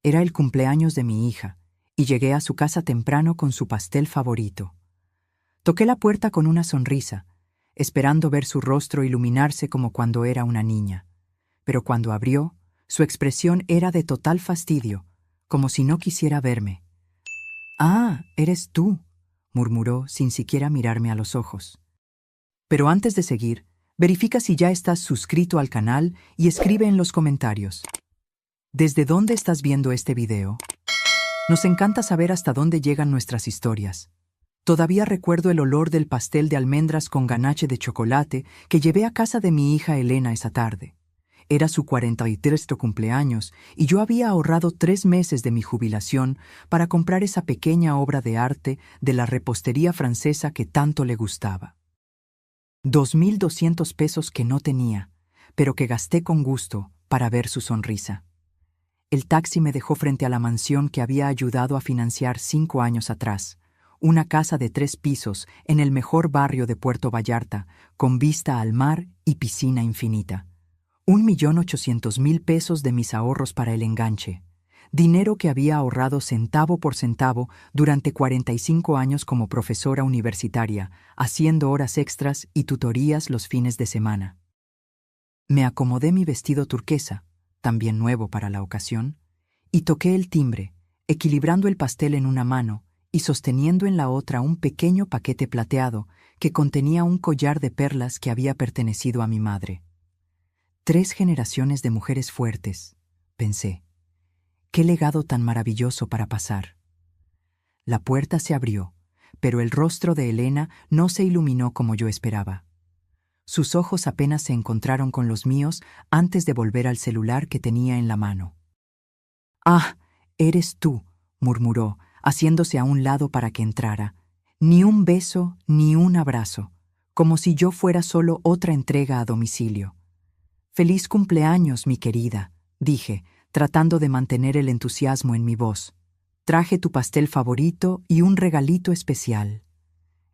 Era el cumpleaños de mi hija, y llegué a su casa temprano con su pastel favorito. Toqué la puerta con una sonrisa, esperando ver su rostro iluminarse como cuando era una niña. Pero cuando abrió, su expresión era de total fastidio, como si no quisiera verme. «Ah, eres tú», murmuró sin siquiera mirarme a los ojos. Pero antes de seguir, verifica si ya estás suscrito al canal y escribe en los comentarios. ¿Desde dónde estás viendo este video? Nos encanta saber hasta dónde llegan nuestras historias. Todavía recuerdo el olor del pastel de almendras con ganache de chocolate que llevé a casa de mi hija Elena esa tarde. Era su 43º cumpleaños y yo había ahorrado 3 meses de mi jubilación para comprar esa pequeña obra de arte de la repostería francesa que tanto le gustaba. 2.200 pesos que no tenía, pero que gasté con gusto para ver su sonrisa. El taxi me dejó frente a la mansión que había ayudado a financiar 5 años atrás, una casa de 3 pisos en el mejor barrio de Puerto Vallarta, con vista al mar y piscina infinita. 1.800.000 pesos de mis ahorros para el enganche, dinero que había ahorrado centavo por centavo durante 45 años como profesora universitaria, haciendo horas extras y tutorías los fines de semana. Me acomodé mi vestido turquesa, también nuevo para la ocasión, y toqué el timbre, equilibrando el pastel en una mano y sosteniendo en la otra un pequeño paquete plateado que contenía un collar de perlas que había pertenecido a mi madre. 3 generaciones de mujeres fuertes, pensé. Qué legado tan maravilloso para pasar. La puerta se abrió, pero el rostro de Elena no se iluminó como yo esperaba. Sus ojos apenas se encontraron con los míos antes de volver al celular que tenía en la mano. «Ah, eres tú», murmuró, haciéndose a un lado para que entrara. Ni un beso, ni un abrazo, como si yo fuera solo otra entrega a domicilio. «Feliz cumpleaños, mi querida», dije, tratando de mantener el entusiasmo en mi voz. «Traje tu pastel favorito y un regalito especial».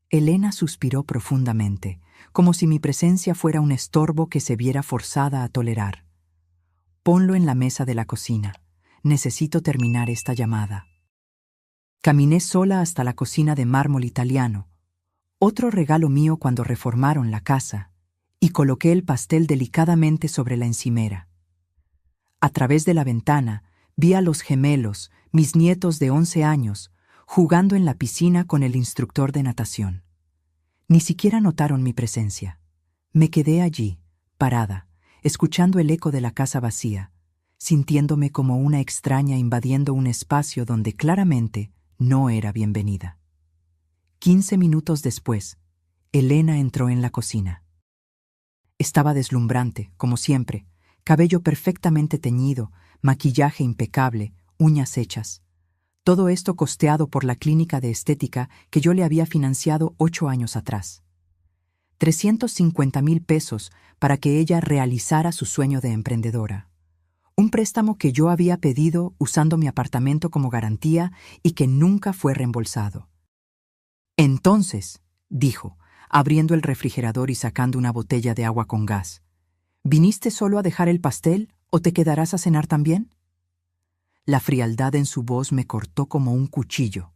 Elena suspiró profundamente, como si mi presencia fuera un estorbo que se viera forzada a tolerar. «Ponlo en la mesa de la cocina. Necesito terminar esta llamada». Caminé sola hasta la cocina de mármol italiano, otro regalo mío cuando reformaron la casa, y coloqué el pastel delicadamente sobre la encimera. A través de la ventana vi a los gemelos, mis nietos de 11 años, jugando en la piscina con el instructor de natación. Ni siquiera notaron mi presencia. Me quedé allí, parada, escuchando el eco de la casa vacía, sintiéndome como una extraña invadiendo un espacio donde claramente no era bienvenida. 15 minutos después, Elena entró en la cocina. Estaba deslumbrante, como siempre, cabello perfectamente teñido, maquillaje impecable, uñas hechas. Todo esto costeado por la clínica de estética que yo le había financiado 8 años atrás. 350.000 pesos para que ella realizara su sueño de emprendedora. Un préstamo que yo había pedido usando mi apartamento como garantía y que nunca fue reembolsado. «Entonces», dijo, abriendo el refrigerador y sacando una botella de agua con gas, «¿viniste solo a dejar el pastel o te quedarás a cenar también?» La frialdad en su voz me cortó como un cuchillo.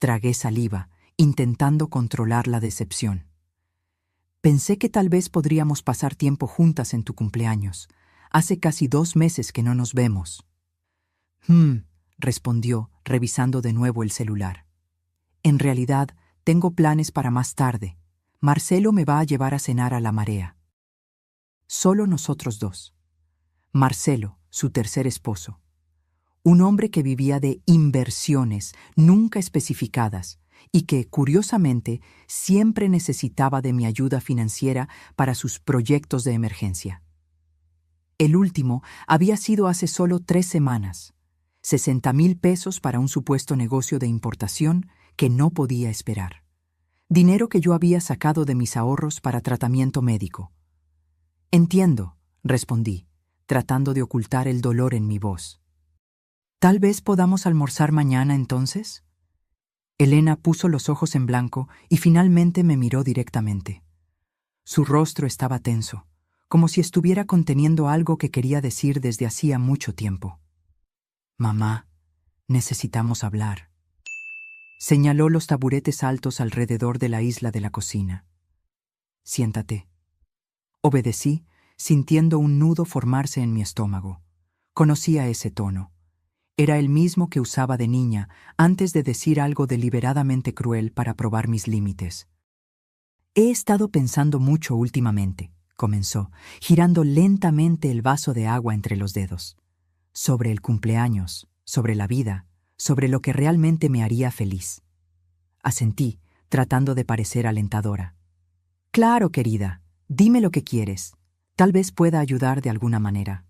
Tragué saliva, intentando controlar la decepción. «Pensé que tal vez podríamos pasar tiempo juntas en tu cumpleaños. Hace casi 2 meses que no nos vemos». Respondió, revisando de nuevo el celular. «En realidad, tengo planes para más tarde. Marcelo me va a llevar a cenar a La Marea». Solo nosotros 2. Marcelo, su tercer esposo. Un hombre que vivía de inversiones nunca especificadas y que, curiosamente, siempre necesitaba de mi ayuda financiera para sus proyectos de emergencia. El último había sido hace solo 3 semanas. 60.000 pesos para un supuesto negocio de importación que no podía esperar. Dinero que yo había sacado de mis ahorros para tratamiento médico. «Entiendo», respondí, tratando de ocultar el dolor en mi voz. «¿Tal vez podamos almorzar mañana entonces?» Elena puso los ojos en blanco y finalmente me miró directamente. Su rostro estaba tenso, como si estuviera conteniendo algo que quería decir desde hacía mucho tiempo. Mamá, necesitamos hablar. Señaló los taburetes altos alrededor de la isla de la cocina. Siéntate. Obedecí, sintiendo un nudo formarse en mi estómago. Conocía ese tono. Era el mismo que usaba de niña antes de decir algo deliberadamente cruel para probar mis límites. He estado pensando mucho últimamente, comenzó, girando lentamente el vaso de agua entre los dedos. Sobre el cumpleaños, sobre la vida, sobre lo que realmente me haría feliz. Asentí, tratando de parecer alentadora. Claro, querida, dime lo que quieres. Tal vez pueda ayudar de alguna manera.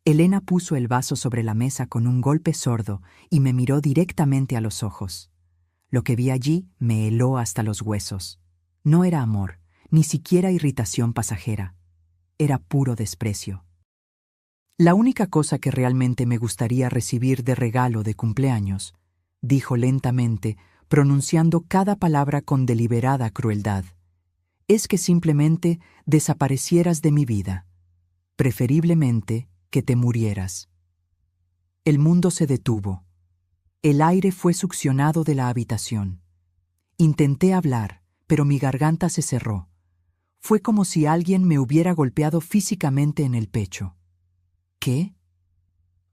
Elena puso el vaso sobre la mesa con un golpe sordo y me miró directamente a los ojos. Lo que vi allí me heló hasta los huesos. No era amor, ni siquiera irritación pasajera. Era puro desprecio. La única cosa que realmente me gustaría recibir de regalo de cumpleaños, dijo lentamente, pronunciando cada palabra con deliberada crueldad, es que simplemente desaparecieras de mi vida. Preferiblemente que te murieras. El mundo se detuvo. El aire fue succionado de la habitación. Intenté hablar, pero mi garganta se cerró. Fue como si alguien me hubiera golpeado físicamente en el pecho. ¿Qué?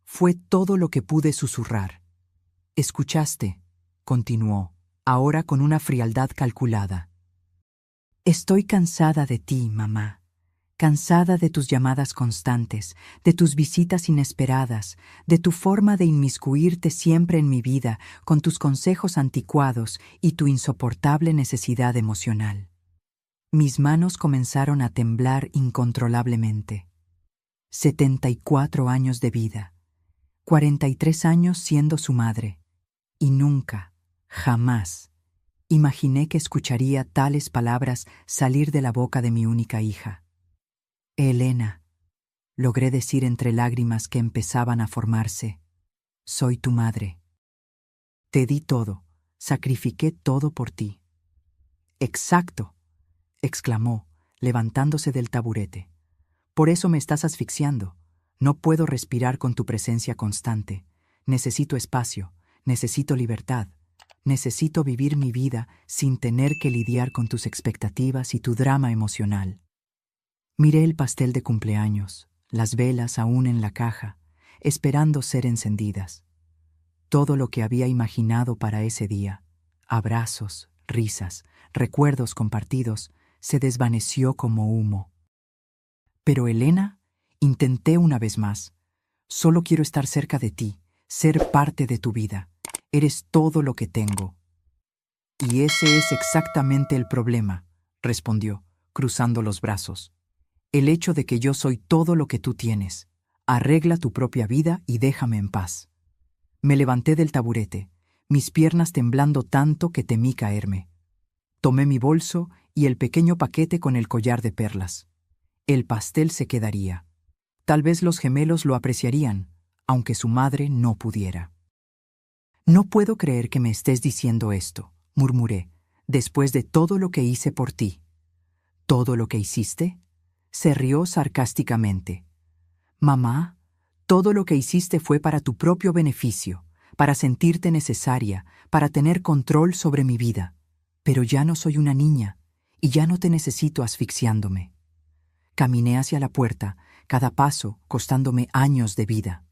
Fue todo lo que pude susurrar. «Escuchaste», continuó, ahora con una frialdad calculada. «Estoy cansada de ti, mamá. Cansada de tus llamadas constantes, de tus visitas inesperadas, de tu forma de inmiscuirte siempre en mi vida con tus consejos anticuados y tu insoportable necesidad emocional». Mis manos comenzaron a temblar incontrolablemente. 74 años de vida, 43 años siendo su madre, y nunca, jamás, imaginé que escucharía tales palabras salir de la boca de mi única hija. «Elena», logré decir entre lágrimas que empezaban a formarse, «soy tu madre. Te di todo, sacrifiqué todo por ti». «Exacto», exclamó, levantándose del taburete. «Por eso me estás asfixiando. No puedo respirar con tu presencia constante. Necesito espacio, necesito libertad. Necesito vivir mi vida sin tener que lidiar con tus expectativas y tu drama emocional». Miré el pastel de cumpleaños, las velas aún en la caja, esperando ser encendidas. Todo lo que había imaginado para ese día, abrazos, risas, recuerdos compartidos, se desvaneció como humo. «Pero Elena», intenté una vez más, «solo quiero estar cerca de ti, ser parte de tu vida. Eres todo lo que tengo». «Y ese es exactamente el problema», respondió, cruzando los brazos. «El hecho de que yo soy todo lo que tú tienes. Arregla tu propia vida y déjame en paz». Me levanté del taburete, mis piernas temblando tanto que temí caerme. Tomé mi bolso y el pequeño paquete con el collar de perlas. El pastel se quedaría. Tal vez los gemelos lo apreciarían, aunque su madre no pudiera. «No puedo creer que me estés diciendo esto», murmuré, «después de todo lo que hice por ti». «¿Todo lo que hiciste?», se rió sarcásticamente. «Mamá, todo lo que hiciste fue para tu propio beneficio, para sentirte necesaria, para tener control sobre mi vida. Pero ya no soy una niña, y ya no te necesito asfixiándome». Caminé hacia la puerta, cada paso costándome años de vida.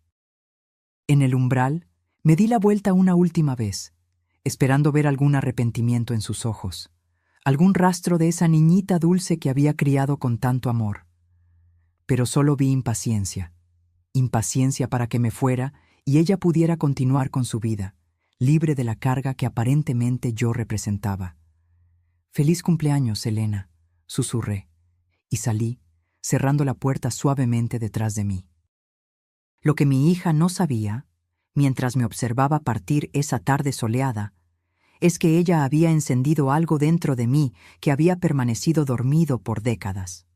En el umbral, me di la vuelta una última vez, esperando ver algún arrepentimiento en sus ojos, algún rastro de esa niñita dulce que había criado con tanto amor. Pero solo vi impaciencia. Impaciencia para que me fuera y ella pudiera continuar con su vida, libre de la carga que aparentemente yo representaba. «Feliz cumpleaños, Elena», susurré, y salí, cerrando la puerta suavemente detrás de mí. Lo que mi hija no sabía, mientras me observaba partir esa tarde soleada, es que ella había encendido algo dentro de mí que había permanecido dormido por décadas.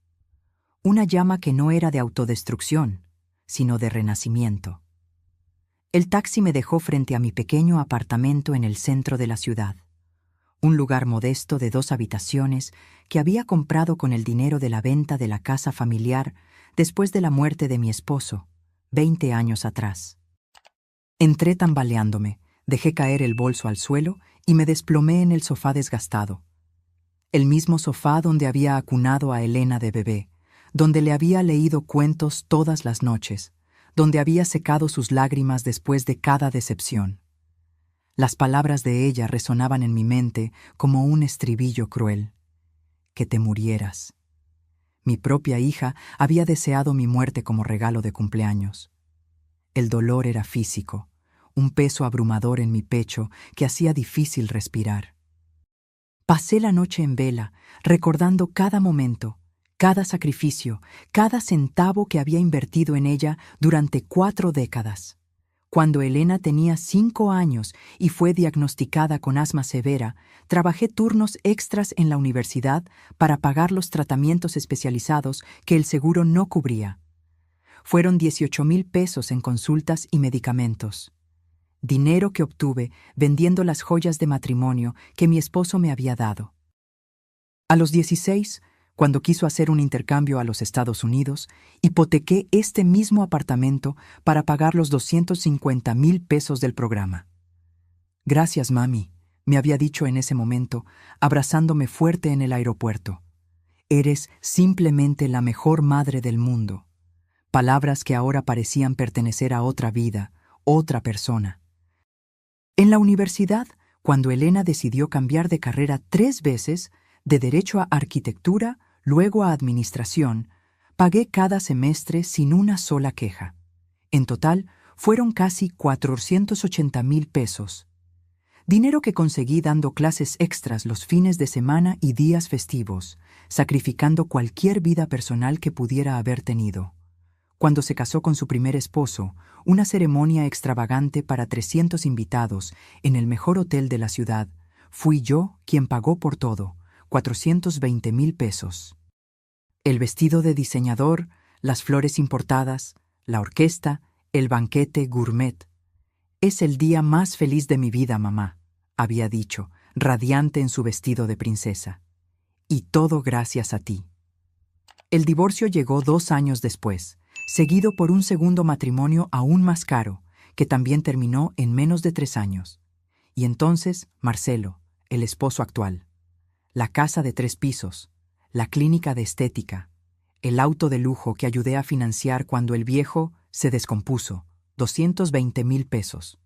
Una llama que no era de autodestrucción, sino de renacimiento. El taxi me dejó frente a mi pequeño apartamento en el centro de la ciudad, un lugar modesto de 2 habitaciones que había comprado con el dinero de la venta de la casa familiar después de la muerte de mi esposo, 20 años atrás. Entré tambaleándome, dejé caer el bolso al suelo y me desplomé en el sofá desgastado. El mismo sofá donde había acunado a Elena de bebé, donde le había leído cuentos todas las noches, donde había secado sus lágrimas después de cada decepción. Las palabras de ella resonaban en mi mente como un estribillo cruel. Que te murieras. Mi propia hija había deseado mi muerte como regalo de cumpleaños. El dolor era físico, un peso abrumador en mi pecho que hacía difícil respirar. Pasé la noche en vela, recordando cada momento, cada sacrificio, cada centavo que había invertido en ella durante 4 décadas. Cuando Elena tenía 5 años y fue diagnosticada con asma severa, trabajé turnos extras en la universidad para pagar los tratamientos especializados que el seguro no cubría. Fueron 18,000 pesos en consultas y medicamentos. Dinero que obtuve vendiendo las joyas de matrimonio que mi esposo me había dado. A los 16, cuando quiso hacer un intercambio a los Estados Unidos, hipotequé este mismo apartamento para pagar los 250,000 pesos del programa. Gracias, mami, me había dicho en ese momento, abrazándome fuerte en el aeropuerto. Eres simplemente la mejor madre del mundo. Palabras que ahora parecían pertenecer a otra vida, otra persona. En la universidad, cuando Elena decidió cambiar de carrera 3 veces, de Derecho a Arquitectura, luego a Administración, pagué cada semestre sin una sola queja. En total, fueron casi 480,000 pesos. Dinero que conseguí dando clases extras los fines de semana y días festivos, sacrificando cualquier vida personal que pudiera haber tenido. Cuando se casó con su primer esposo, una ceremonia extravagante para 300 invitados en el mejor hotel de la ciudad, fui yo quien pagó por todo, 420,000 pesos. El vestido de diseñador, las flores importadas, la orquesta, el banquete gourmet. Es el día más feliz de mi vida, mamá, había dicho, radiante en su vestido de princesa. Y todo gracias a ti. El divorcio llegó 2 años después, seguido por un segundo matrimonio aún más caro, que también terminó en menos de 3 años. Y entonces, Marcelo, el esposo actual. La casa de 3 pisos, la clínica de estética, el auto de lujo que ayudé a financiar cuando el viejo se descompuso, 220,000 pesos.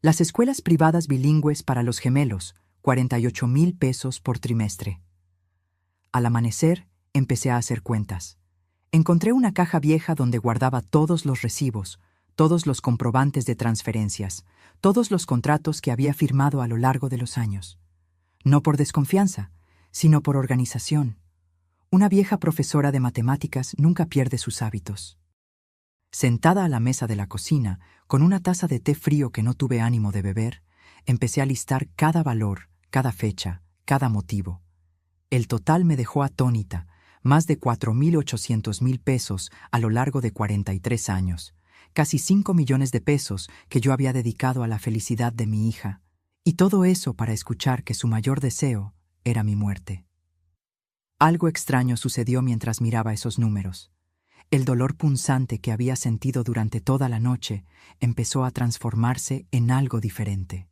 Las escuelas privadas bilingües para los gemelos, 48,000 pesos por trimestre. Al amanecer, empecé a hacer cuentas. Encontré una caja vieja donde guardaba todos los recibos, todos los comprobantes de transferencias, todos los contratos que había firmado a lo largo de los años. No por desconfianza, sino por organización. Una vieja profesora de matemáticas nunca pierde sus hábitos. Sentada a la mesa de la cocina, con una taza de té frío que no tuve ánimo de beber, empecé a listar cada valor, cada fecha, cada motivo. El total me dejó atónita, más de 4,800,000 pesos a lo largo de 43 años, casi 5 millones de pesos que yo había dedicado a la felicidad de mi hija, y todo eso para escuchar que su mayor deseo era mi muerte. Algo extraño sucedió mientras miraba esos números. El dolor punzante que había sentido durante toda la noche empezó a transformarse en algo diferente.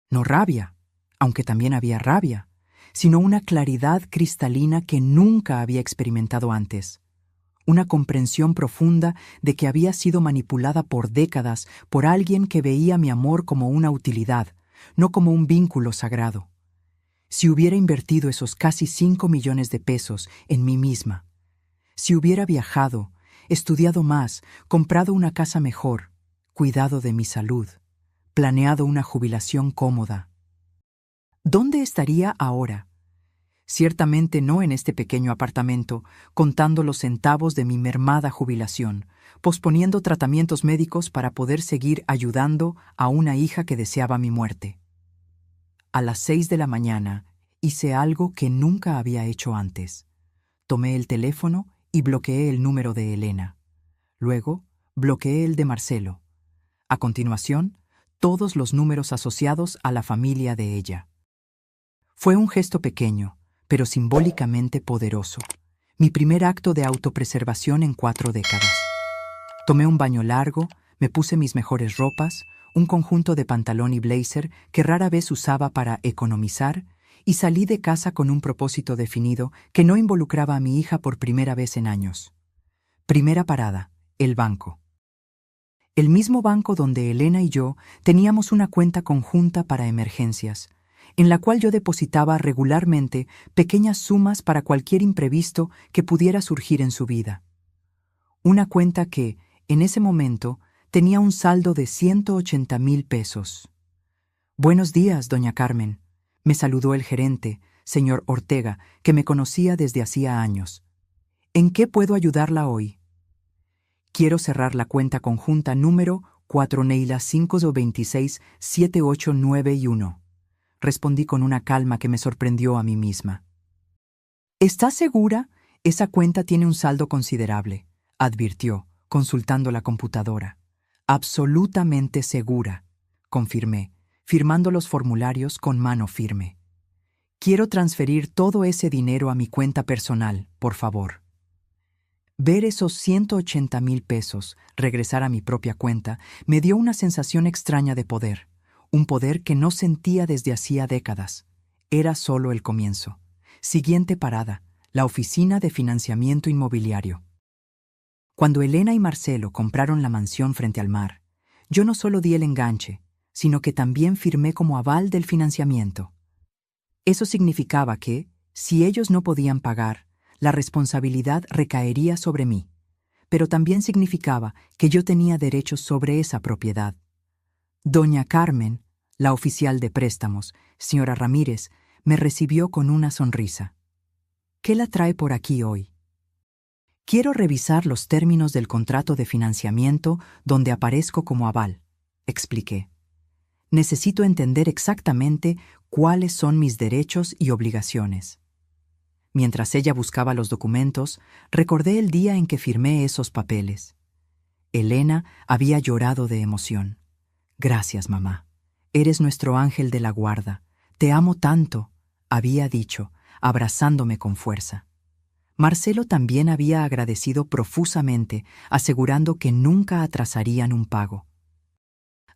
No rabia, aunque también había rabia, sino una claridad cristalina que nunca había experimentado antes. Una comprensión profunda de que había sido manipulada por décadas por alguien que veía mi amor como una utilidad, no como un vínculo sagrado. Si hubiera invertido esos casi 5 millones de pesos en mí misma, si hubiera viajado, estudiado más, comprado una casa mejor, cuidado de mi salud, planeado una jubilación cómoda, ¿dónde estaría ahora? Ciertamente no en este pequeño apartamento, contando los centavos de mi mermada jubilación, posponiendo tratamientos médicos para poder seguir ayudando a una hija que deseaba mi muerte. A las 6 de la mañana hice algo que nunca había hecho antes. Tomé el teléfono y bloqueé el número de Elena. Luego, bloqueé el de Marcelo. A continuación, todos los números asociados a la familia de ella. Fue un gesto pequeño, pero simbólicamente poderoso. Mi primer acto de autopreservación en 4 décadas. Tomé un baño largo, Me puse mis mejores ropas, un conjunto de pantalón y blazer que rara vez usaba para economizar, y salí de casa con un propósito definido que no involucraba a mi hija por primera vez en años. Primera parada, el banco. El mismo banco donde Elena y yo teníamos una cuenta conjunta para emergencias, en la cual yo depositaba regularmente pequeñas sumas para cualquier imprevisto que pudiera surgir en su vida. Una cuenta que, en ese momento, tenía un saldo de 180,000 pesos. «Buenos días, doña Carmen», me saludó el gerente, señor Ortega, que me conocía desde hacía años. «¿En qué puedo ayudarla hoy?» «Quiero cerrar la cuenta conjunta número 4 Neila 526 7891», respondí con una calma que me sorprendió a mí misma. «¿Estás segura? Esa cuenta tiene un saldo considerable», advirtió, consultando la computadora. «Absolutamente segura», confirmé, firmando los formularios con mano firme. «Quiero transferir todo ese dinero a mi cuenta personal, por favor». Ver esos 180,000 pesos regresar a mi propia cuenta me dio una sensación extraña de poder, un poder que no sentía desde hacía décadas. Era solo el comienzo. Siguiente parada, la oficina de financiamiento inmobiliario. Cuando Elena y Marcelo compraron la mansión frente al mar, yo no solo di el enganche, sino que también firmé como aval del financiamiento. Eso significaba que, si ellos no podían pagar, la responsabilidad recaería sobre mí, pero también significaba que yo tenía derechos sobre esa propiedad. Doña Carmen, la oficial de préstamos, señora Ramírez, me recibió con una sonrisa. «¿Qué la trae por aquí hoy?» «Quiero revisar los términos del contrato de financiamiento donde aparezco como aval», expliqué. «Necesito entender exactamente cuáles son mis derechos y obligaciones». Mientras ella buscaba los documentos, recordé el día en que firmé esos papeles. Elena había llorado de emoción. «Gracias, mamá. Eres nuestro ángel de la guarda. Te amo tanto», había dicho, abrazándome con fuerza. Marcelo también había agradecido profusamente, asegurando que nunca atrasarían un pago.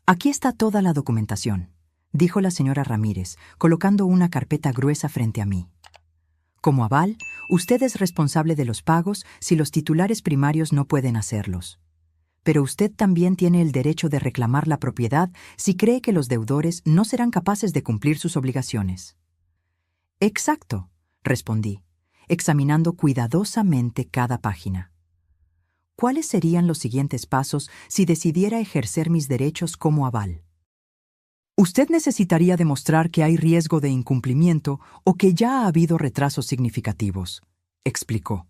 «Aquí está toda la documentación», dijo la señora Ramírez, colocando una carpeta gruesa frente a mí. «Como aval, usted es responsable de los pagos si los titulares primarios no pueden hacerlos. Pero usted también tiene el derecho de reclamar la propiedad si cree que los deudores no serán capaces de cumplir sus obligaciones». «Exacto», respondí, examinando cuidadosamente cada página. «¿Cuáles serían los siguientes pasos si decidiera ejercer mis derechos como aval?» «Usted necesitaría demostrar que hay riesgo de incumplimiento o que ya ha habido retrasos significativos», explicó.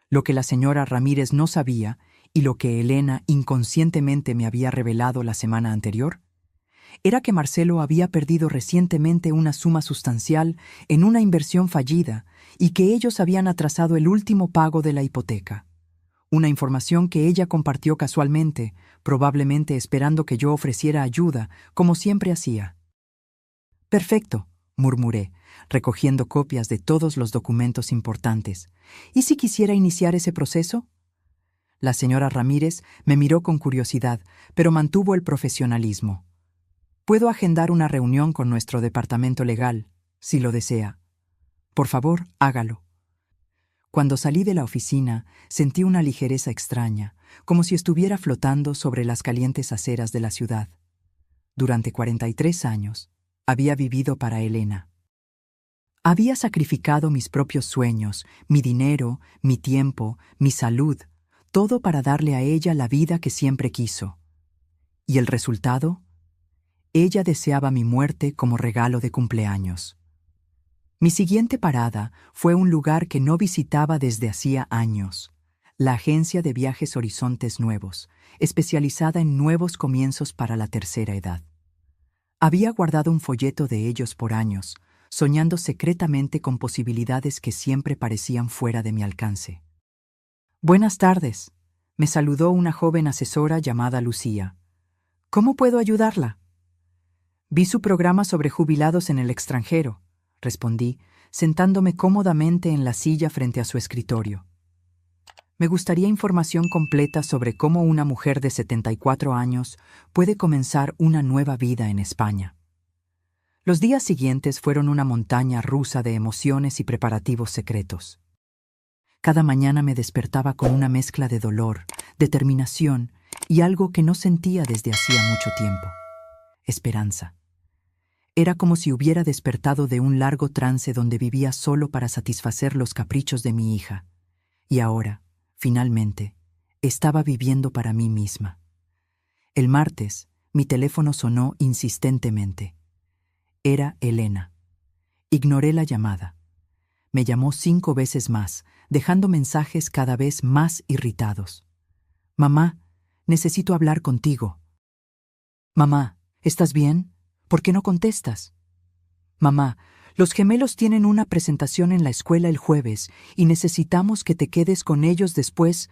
Lo que la señora Ramírez no sabía, y lo que Elena inconscientemente me había revelado la semana anterior, era que Marcelo había perdido recientemente una suma sustancial en una inversión fallida y que ellos habían atrasado el último pago de la hipoteca. Una información que ella compartió casualmente, probablemente esperando que yo ofreciera ayuda, como siempre hacía. «Perfecto», murmuré, recogiendo copias de todos los documentos importantes. «¿Y si quisiera iniciar ese proceso?» La señora Ramírez me miró con curiosidad, pero mantuvo el profesionalismo. «Puedo agendar una reunión con nuestro departamento legal, si lo desea. Por favor, hágalo». Cuando salí de la oficina, sentí una ligereza extraña, como si estuviera flotando sobre las calientes aceras de la ciudad. Durante 43 años, había vivido para Elena. Había sacrificado mis propios sueños, mi dinero, mi tiempo, mi salud, todo para darle a ella la vida que siempre quiso. ¿Y el resultado? Ella deseaba mi muerte como regalo de cumpleaños. Mi siguiente parada fue un lugar que no visitaba desde hacía años, la agencia de viajes Horizontes Nuevos, especializada en nuevos comienzos para la tercera edad. Había guardado un folleto de ellos por años, soñando secretamente con posibilidades que siempre parecían fuera de mi alcance. «Buenas tardes», me saludó una joven asesora llamada Lucía. «¿Cómo puedo ayudarla?» «Vi su programa sobre jubilados en el extranjero», respondí, sentándome cómodamente en la silla frente a su escritorio. Me gustaría información completa sobre cómo una mujer de 74 años puede comenzar una nueva vida en España. Los días siguientes fueron una montaña rusa de emociones y preparativos secretos. Cada mañana me despertaba con una mezcla de dolor, determinación y algo que no sentía desde hacía mucho tiempo: esperanza. Era como si hubiera despertado de un largo trance donde vivía solo para satisfacer los caprichos de mi hija. Y ahora, finalmente, estaba viviendo para mí misma. El martes, mi teléfono sonó insistentemente. Era Elena. Ignoré la llamada. Me llamó 5 veces más, dejando mensajes cada vez más irritados. «Mamá, necesito hablar contigo». «Mamá, ¿estás bien? ¿Por qué no contestas?» «Mamá, los gemelos tienen una presentación en la escuela el jueves y necesitamos que te quedes con ellos después».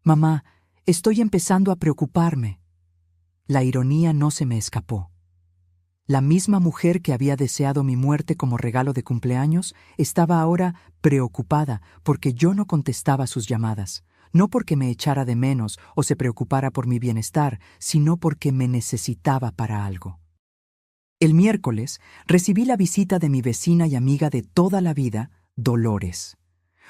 «Mamá, estoy empezando a preocuparme». La ironía no se me escapó. La misma mujer que había deseado mi muerte como regalo de cumpleaños estaba ahora preocupada porque yo no contestaba sus llamadas, no porque me echara de menos o se preocupara por mi bienestar, sino porque me necesitaba para algo. El miércoles recibí la visita de mi vecina y amiga de toda la vida, Dolores,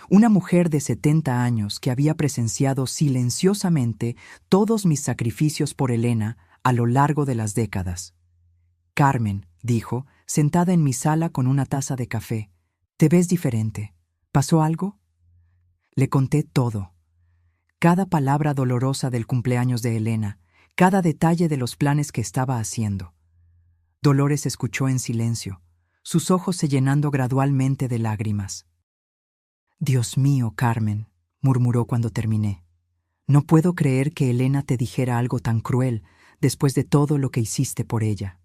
una mujer de 70 años que había presenciado silenciosamente todos mis sacrificios por Elena a lo largo de las décadas. «Carmen», dijo, sentada en mi sala con una taza de café, «te ves diferente. ¿Pasó algo?» Le conté todo. Cada palabra dolorosa del cumpleaños de Elena, cada detalle de los planes que estaba haciendo. Dolores escuchó en silencio, sus ojos se llenando gradualmente de lágrimas. «Dios mío, Carmen», murmuró cuando terminé. «No puedo creer que Elena te dijera algo tan cruel después de todo lo que hiciste por ella».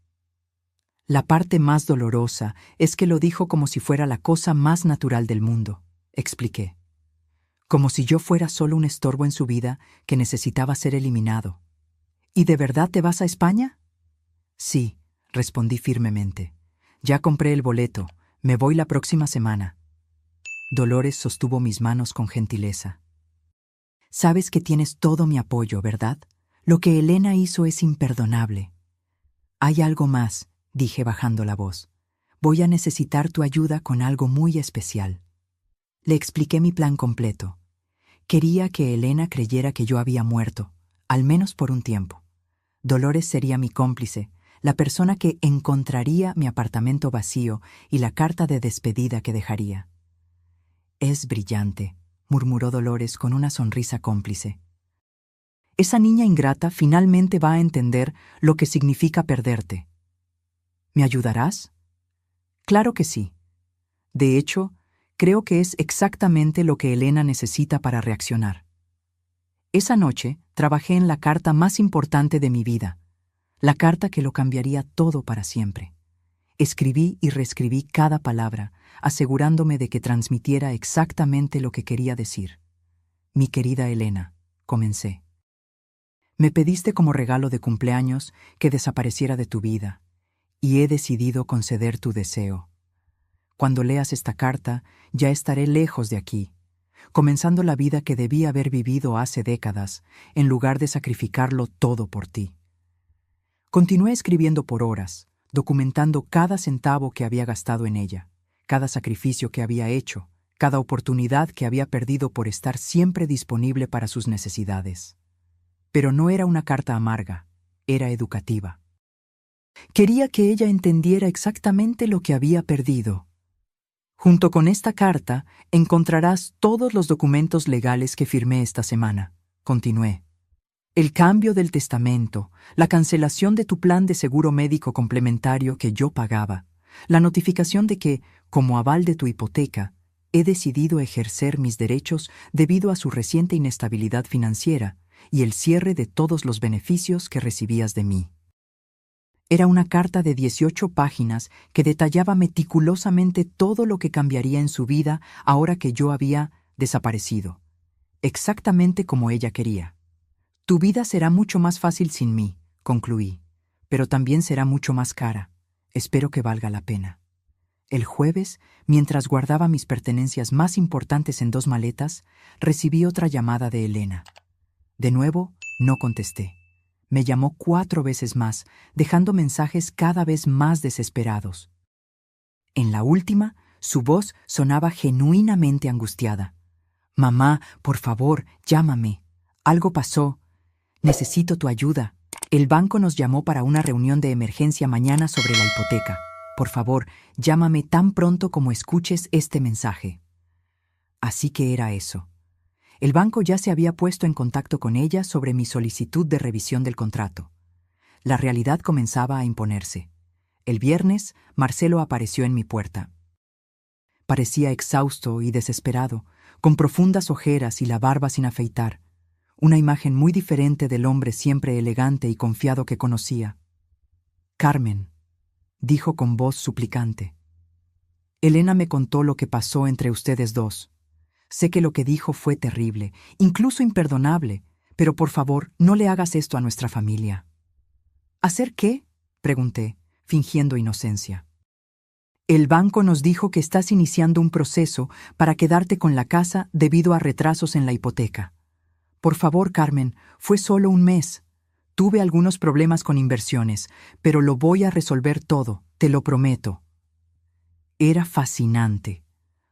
«La parte más dolorosa es que lo dijo como si fuera la cosa más natural del mundo», expliqué. «Como si yo fuera solo un estorbo en su vida que necesitaba ser eliminado». «¿Y de verdad te vas a España?» «Sí», respondí firmemente. «Ya compré el boleto. Me voy la próxima semana». Dolores sostuvo mis manos con gentileza. «Sabes que tienes todo mi apoyo, ¿verdad? Lo que Elena hizo es imperdonable». «Hay algo más», dije bajando la voz. «Voy a necesitar tu ayuda con algo muy especial». Le expliqué mi plan completo. Quería que Elena creyera que yo había muerto, al menos por un tiempo. Dolores sería mi cómplice, la persona que encontraría mi apartamento vacío y la carta de despedida que dejaría. «Es brillante», murmuró Dolores con una sonrisa cómplice. «Esa niña ingrata finalmente va a entender lo que significa perderte». «¿Me ayudarás?» «Claro que sí. De hecho, creo que es exactamente lo que Elena necesita para reaccionar». Esa noche trabajé en la carta más importante de mi vida, la carta que lo cambiaría todo para siempre. Escribí y reescribí cada palabra, asegurándome de que transmitiera exactamente lo que quería decir. «Mi querida Elena», comencé. «Me pediste como regalo de cumpleaños que desapareciera de tu vida, y he decidido conceder tu deseo. Cuando leas esta carta, ya estaré lejos de aquí, comenzando la vida que debí haber vivido hace décadas, en lugar de sacrificarlo todo por ti». Continué escribiendo por horas, documentando cada centavo que había gastado en ella, cada sacrificio que había hecho, cada oportunidad que había perdido por estar siempre disponible para sus necesidades. Pero no era una carta amarga, era educativa. Quería que ella entendiera exactamente lo que había perdido. «Junto con esta carta encontrarás todos los documentos legales que firmé esta semana», continué. «El cambio del testamento, la cancelación de tu plan de seguro médico complementario que yo pagaba, la notificación de que, como aval de tu hipoteca, he decidido ejercer mis derechos debido a su reciente inestabilidad financiera y el cierre de todos los beneficios que recibías de mí». Era una carta de 18 páginas que detallaba meticulosamente todo lo que cambiaría en su vida ahora que yo había desaparecido, exactamente como ella quería. «Tu vida será mucho más fácil sin mí», concluí, «pero también será mucho más cara. Espero que valga la pena». El jueves, mientras guardaba mis pertenencias más importantes en 2 maletas, recibí otra llamada de Elena. De nuevo, no contesté. Me llamó 4 veces más, dejando mensajes cada vez más desesperados. En la última, su voz sonaba genuinamente angustiada. «Mamá, por favor, llámame. Algo pasó. Necesito tu ayuda. El banco nos llamó para una reunión de emergencia mañana sobre la hipoteca. Por favor, llámame tan pronto como escuches este mensaje». Así que era eso. El banco ya se había puesto en contacto con ella sobre mi solicitud de revisión del contrato. La realidad comenzaba a imponerse. El viernes, Marcelo apareció en mi puerta. Parecía exhausto y desesperado, con profundas ojeras y la barba sin afeitar, una imagen muy diferente del hombre siempre elegante y confiado que conocía. «Carmen», dijo con voz suplicante. «Elena me contó lo que pasó entre ustedes dos. Sé que lo que dijo fue terrible, incluso imperdonable, pero por favor, no le hagas esto a nuestra familia». «¿Hacer qué?», pregunté, fingiendo inocencia. «El banco nos dijo que estás iniciando un proceso para quedarte con la casa debido a retrasos en la hipoteca. Por favor, Carmen, fue solo un mes. Tuve algunos problemas con inversiones, pero lo voy a resolver todo, te lo prometo». Era fascinante.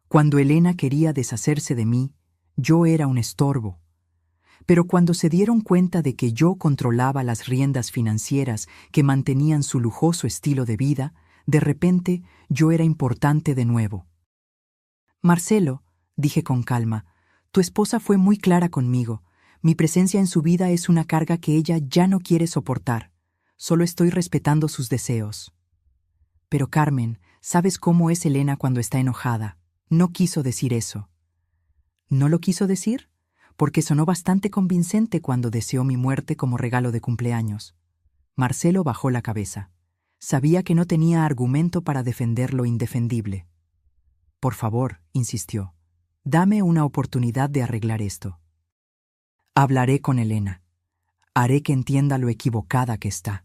Cuando Elena quería deshacerse de mí, yo era un estorbo. Pero cuando se dieron cuenta de que yo controlaba las riendas financieras que mantenían su lujoso estilo de vida, de repente yo era importante de nuevo. «Marcelo», dije con calma, «tu esposa fue muy clara conmigo. Mi presencia en su vida es una carga que ella ya no quiere soportar. Solo estoy respetando sus deseos». «Pero Carmen, ¿sabes cómo es Elena cuando está enojada? No quiso decir eso». «¿No lo quiso decir?», porque sonó bastante convincente cuando deseó mi muerte como regalo de cumpleaños. Marcelo bajó la cabeza. Sabía que no tenía argumento para defender lo indefendible. «Por favor», insistió, «dame una oportunidad de arreglar esto. Hablaré con Elena. Haré que entienda lo equivocada que está».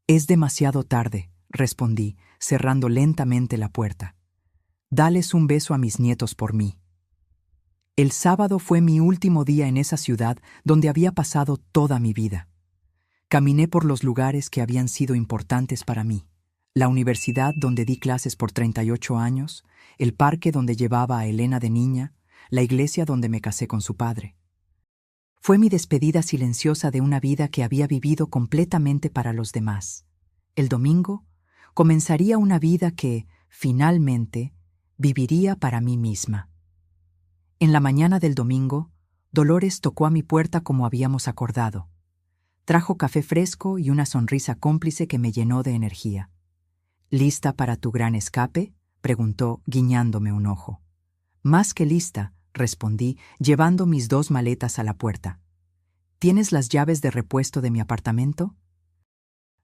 «Es demasiado tarde», respondí, cerrando lentamente la puerta. «Dales un beso a mis nietos por mí». El sábado fue mi último día en esa ciudad donde había pasado toda mi vida. Caminé por los lugares que habían sido importantes para mí: la universidad donde di clases por 38 años, el parque donde llevaba a Elena de niña, la iglesia donde me casé con su padre. Fue mi despedida silenciosa de una vida que había vivido completamente para los demás. El domingo comenzaría una vida que, finalmente, viviría para mí misma. En la mañana del domingo, Dolores tocó a mi puerta como habíamos acordado. Trajo café fresco y una sonrisa cómplice que me llenó de energía. «¿Lista para tu gran escape?», preguntó, guiñándome un ojo. «Más que lista», respondí, llevando mis 2 maletas a la puerta. «¿Tienes las llaves de repuesto de mi apartamento?».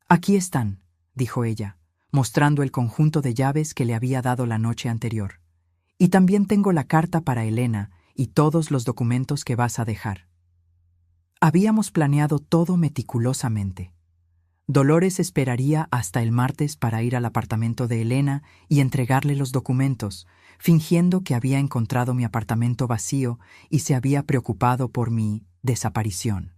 «Aquí están», dijo ella, mostrando el conjunto de llaves que le había dado la noche anterior. «Y también tengo la carta para Elena y todos los documentos que vas a dejar». Habíamos planeado todo meticulosamente. Dolores esperaría hasta el martes para ir al apartamento de Elena y entregarle los documentos, fingiendo que había encontrado mi apartamento vacío y se había preocupado por mi desaparición.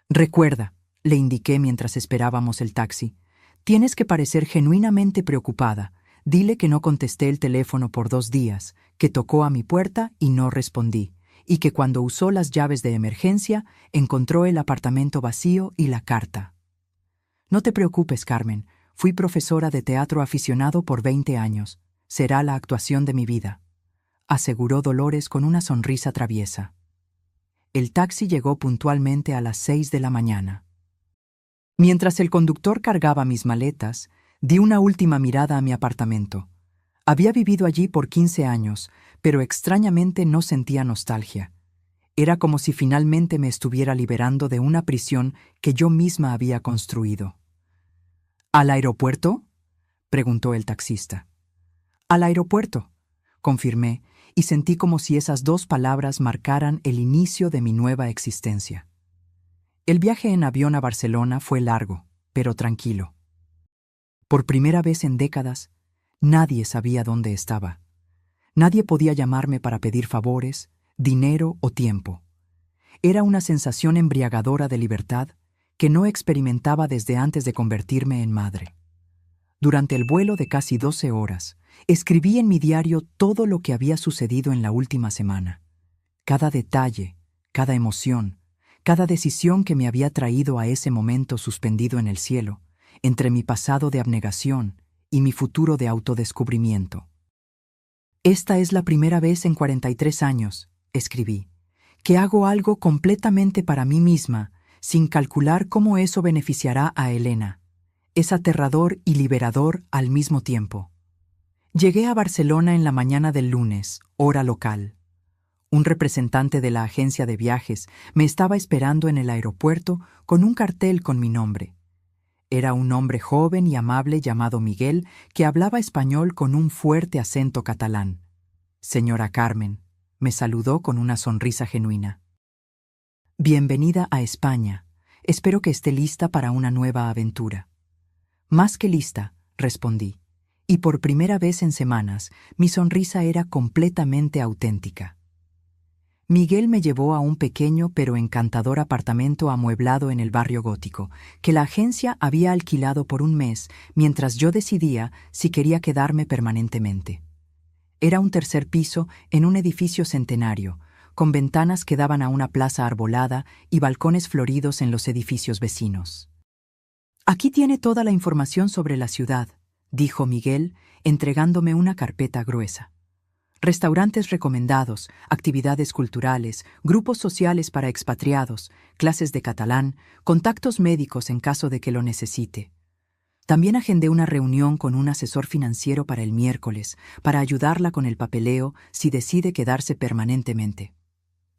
«Recuerda», le indiqué mientras esperábamos el taxi, «tienes que parecer genuinamente preocupada. Dile que no contesté el teléfono por 2 días, que tocó a mi puerta y no respondí, y que cuando usó las llaves de emergencia encontró el apartamento vacío y la carta». «No te preocupes, Carmen. Fui profesora de teatro aficionado por 20 años. Será la actuación de mi vida», aseguró Dolores con una sonrisa traviesa. El taxi llegó puntualmente a las 6 de la mañana. Mientras el conductor cargaba mis maletas, di una última mirada a mi apartamento. Había vivido allí por 15 años, pero extrañamente no sentía nostalgia. Era como si finalmente me estuviera liberando de una prisión que yo misma había construido. «¿Al aeropuerto?», preguntó el taxista. «Al aeropuerto», confirmé, y sentí como si esas 2 palabras marcaran el inicio de mi nueva existencia. El viaje en avión a Barcelona fue largo, pero tranquilo. Por primera vez en décadas, Nadie sabía dónde estaba. Nadie podía llamarme para pedir favores, dinero o tiempo. Era una sensación embriagadora de libertad que no experimentaba desde antes de convertirme en madre. Durante el vuelo de casi 12 horas, escribí en mi diario todo lo que había sucedido en la última semana. Cada detalle, cada emoción, cada decisión que me había traído a ese momento suspendido en el cielo, entre mi pasado de abnegación y mi futuro de autodescubrimiento. Esta es la primera vez en 43 años, escribí, que hago algo completamente para mí misma, sin calcular cómo eso beneficiará a Elena. Es aterrador y liberador al mismo tiempo. Llegué a Barcelona en la mañana del lunes, hora local. Un representante de la agencia de viajes me estaba esperando en el aeropuerto con un cartel con mi nombre. Era un hombre joven y amable llamado Miguel que hablaba español con un fuerte acento catalán. Señora Carmen, me saludó con una sonrisa genuina. Bienvenida a España. Espero que esté lista para una nueva aventura. Más que lista, respondí, y por primera vez en semanas mi sonrisa era completamente auténtica. Miguel me llevó a un pequeño pero encantador apartamento amueblado en el barrio gótico, que la agencia había alquilado por un mes mientras yo decidía si quería quedarme permanentemente. Era un tercer piso en un edificio centenario, con ventanas que daban a una plaza arbolada y balcones floridos en los edificios vecinos. Aquí tiene toda la información sobre la ciudad, dijo Miguel, entregándome una carpeta gruesa. Restaurantes recomendados, actividades culturales, grupos sociales para expatriados, clases de catalán, contactos médicos en caso de que lo necesite. También agendé una reunión con un asesor financiero para el miércoles, para ayudarla con el papeleo si decide quedarse permanentemente.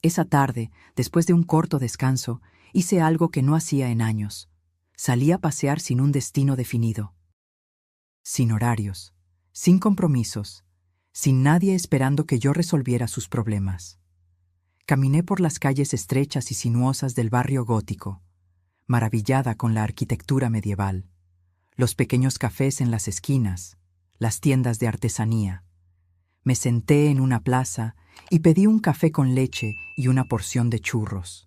Esa tarde, después de un corto descanso, hice algo que no hacía en años. Salí a pasear sin un destino definido. Sin horarios, sin compromisos, sin nadie esperando que yo resolviera sus problemas. Caminé por las calles estrechas y sinuosas del barrio gótico, maravillada con la arquitectura medieval, los pequeños cafés en las esquinas, las tiendas de artesanía. Me senté en una plaza y pedí un café con leche y una porción de churros.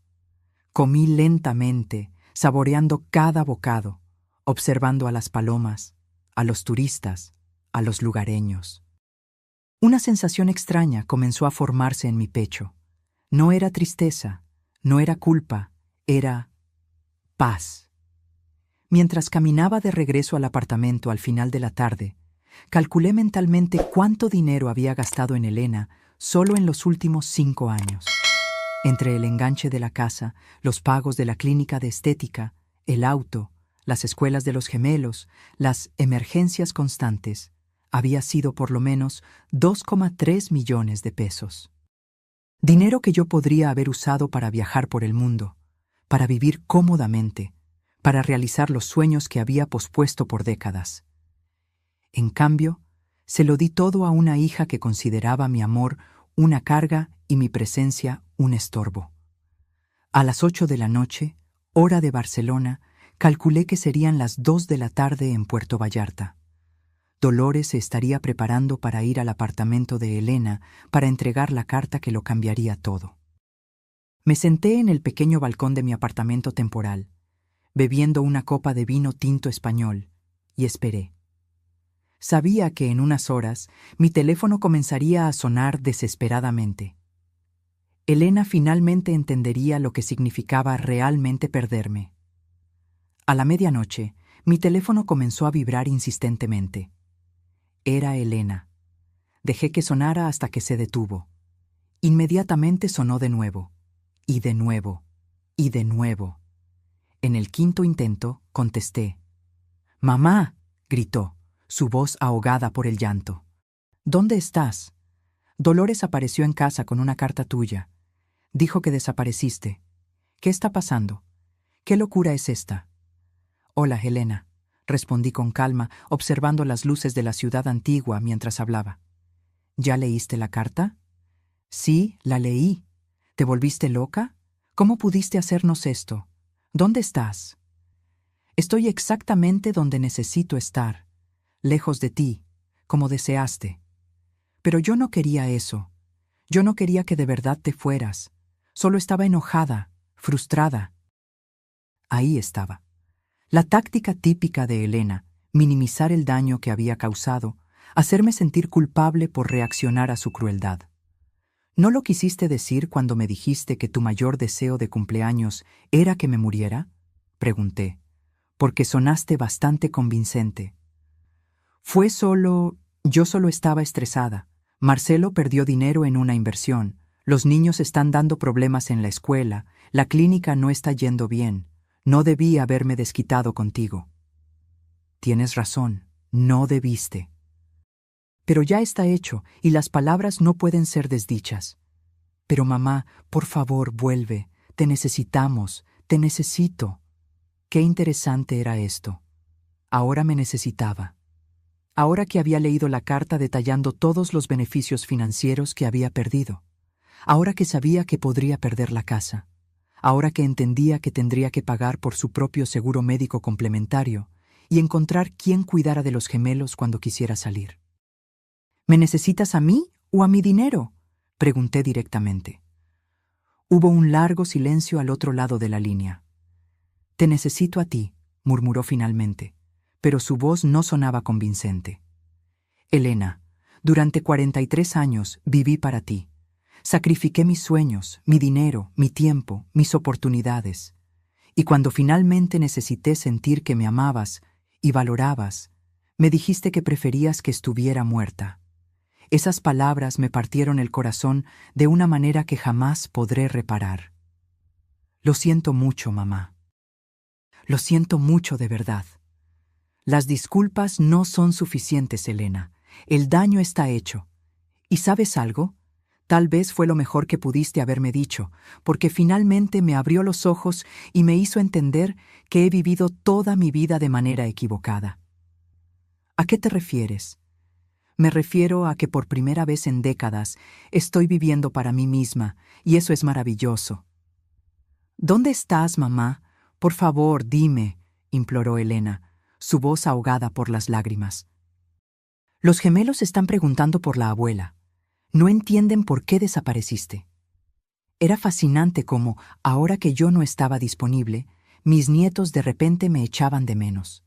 Comí lentamente, saboreando cada bocado, observando a las palomas, a los turistas, a los lugareños. Una sensación extraña comenzó a formarse en mi pecho. No era tristeza, no era culpa, era paz. Mientras caminaba de regreso al apartamento al final de la tarde, calculé mentalmente cuánto dinero había gastado en Elena solo en los últimos 5 años. Entre el enganche de la casa, los pagos de la clínica de estética, el auto, las escuelas de los gemelos, las emergencias constantes, había sido por lo menos 2,3 millones de pesos. Dinero que yo podría haber usado para viajar por el mundo, para vivir cómodamente, para realizar los sueños que había pospuesto por décadas. En cambio, se lo di todo a una hija que consideraba mi amor una carga y mi presencia un estorbo. A las 8 de la noche, hora de Barcelona, calculé que serían las 2 de la tarde en Puerto Vallarta. Dolores se estaría preparando para ir al apartamento de Elena para entregar la carta que lo cambiaría todo. Me senté en el pequeño balcón de mi apartamento temporal, bebiendo una copa de vino tinto español, y esperé. Sabía que en unas horas mi teléfono comenzaría a sonar desesperadamente. Elena finalmente entendería lo que significaba realmente perderme. A la medianoche, mi teléfono comenzó a vibrar insistentemente. Era Elena. Dejé que sonara hasta que se detuvo. Inmediatamente sonó de nuevo, y de nuevo, y de nuevo. En el quinto intento, contesté. «¡Mamá!», gritó, su voz ahogada por el llanto. «¿Dónde estás? Dolores apareció en casa con una carta tuya. Dijo que desapareciste. ¿Qué está pasando? ¿Qué locura es esta?» «Hola, Elena», respondí con calma, observando las luces de la ciudad antigua mientras hablaba. «¿Ya leíste la carta?» «Sí, la leí. ¿Te volviste loca? ¿Cómo pudiste hacernos esto? ¿Dónde estás?» «Estoy exactamente donde necesito estar, lejos de ti, como deseaste. Pero yo no quería eso. Yo no quería que de verdad te fueras. Solo estaba enojada, frustrada. Ahí estaba. La táctica típica de Elena, minimizar el daño que había causado, hacerme sentir culpable por reaccionar a su crueldad. ¿No lo quisiste decir cuando me dijiste que tu mayor deseo de cumpleaños era que me muriera? Pregunté, porque sonaste bastante convincente. Yo solo estaba estresada. Marcelo perdió dinero en una inversión. Los niños están dando problemas en la escuela. La clínica no está yendo bien. No debí haberme desquitado contigo. Tienes razón, no debiste. Pero ya está hecho y las palabras no pueden ser desdichas. Pero mamá, por favor, vuelve. Te necesitamos, te necesito. Qué interesante era esto. Ahora me necesitaba. Ahora que había leído la carta detallando todos los beneficios financieros que había perdido. Ahora que sabía que podría perder la casa. Ahora que entendía que tendría que pagar por su propio seguro médico complementario y encontrar quién cuidara de los gemelos cuando quisiera salir. ¿Me necesitas a mí o a mi dinero?, pregunté directamente. Hubo un largo silencio al otro lado de la línea. Te necesito a ti, murmuró finalmente, pero su voz no sonaba convincente. Elena, durante 43 años viví para ti. Sacrifiqué mis sueños, mi dinero, mi tiempo, mis oportunidades. Y cuando finalmente necesité sentir que me amabas y valorabas, me dijiste que preferías que estuviera muerta. Esas palabras me partieron el corazón de una manera que jamás podré reparar. Lo siento mucho, mamá. Lo siento mucho de verdad. Las disculpas no son suficientes, Elena. El daño está hecho. ¿Y sabes algo? Tal vez fue lo mejor que pudiste haberme dicho, porque finalmente me abrió los ojos y me hizo entender que he vivido toda mi vida de manera equivocada. ¿A qué te refieres? Me refiero a que por primera vez en décadas estoy viviendo para mí misma, y eso es maravilloso. ¿Dónde estás, mamá? Por favor, dime, imploró Elena, su voz ahogada por las lágrimas. Los gemelos están preguntando por la abuela. No entienden por qué desapareciste. Era fascinante cómo, ahora que yo no estaba disponible, mis nietos de repente me echaban de menos.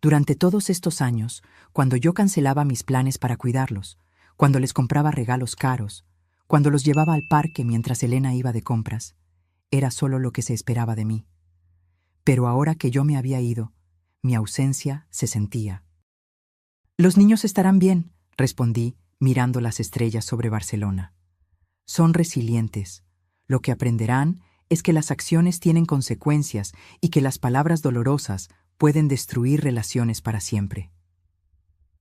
Durante todos estos años, cuando yo cancelaba mis planes para cuidarlos, cuando les compraba regalos caros, cuando los llevaba al parque mientras Elena iba de compras, era solo lo que se esperaba de mí. Pero ahora que yo me había ido, mi ausencia se sentía. Los niños estarán bien, respondí, mirando las estrellas sobre Barcelona. Son resilientes. Lo que aprenderán es que las acciones tienen consecuencias y que las palabras dolorosas pueden destruir relaciones para siempre.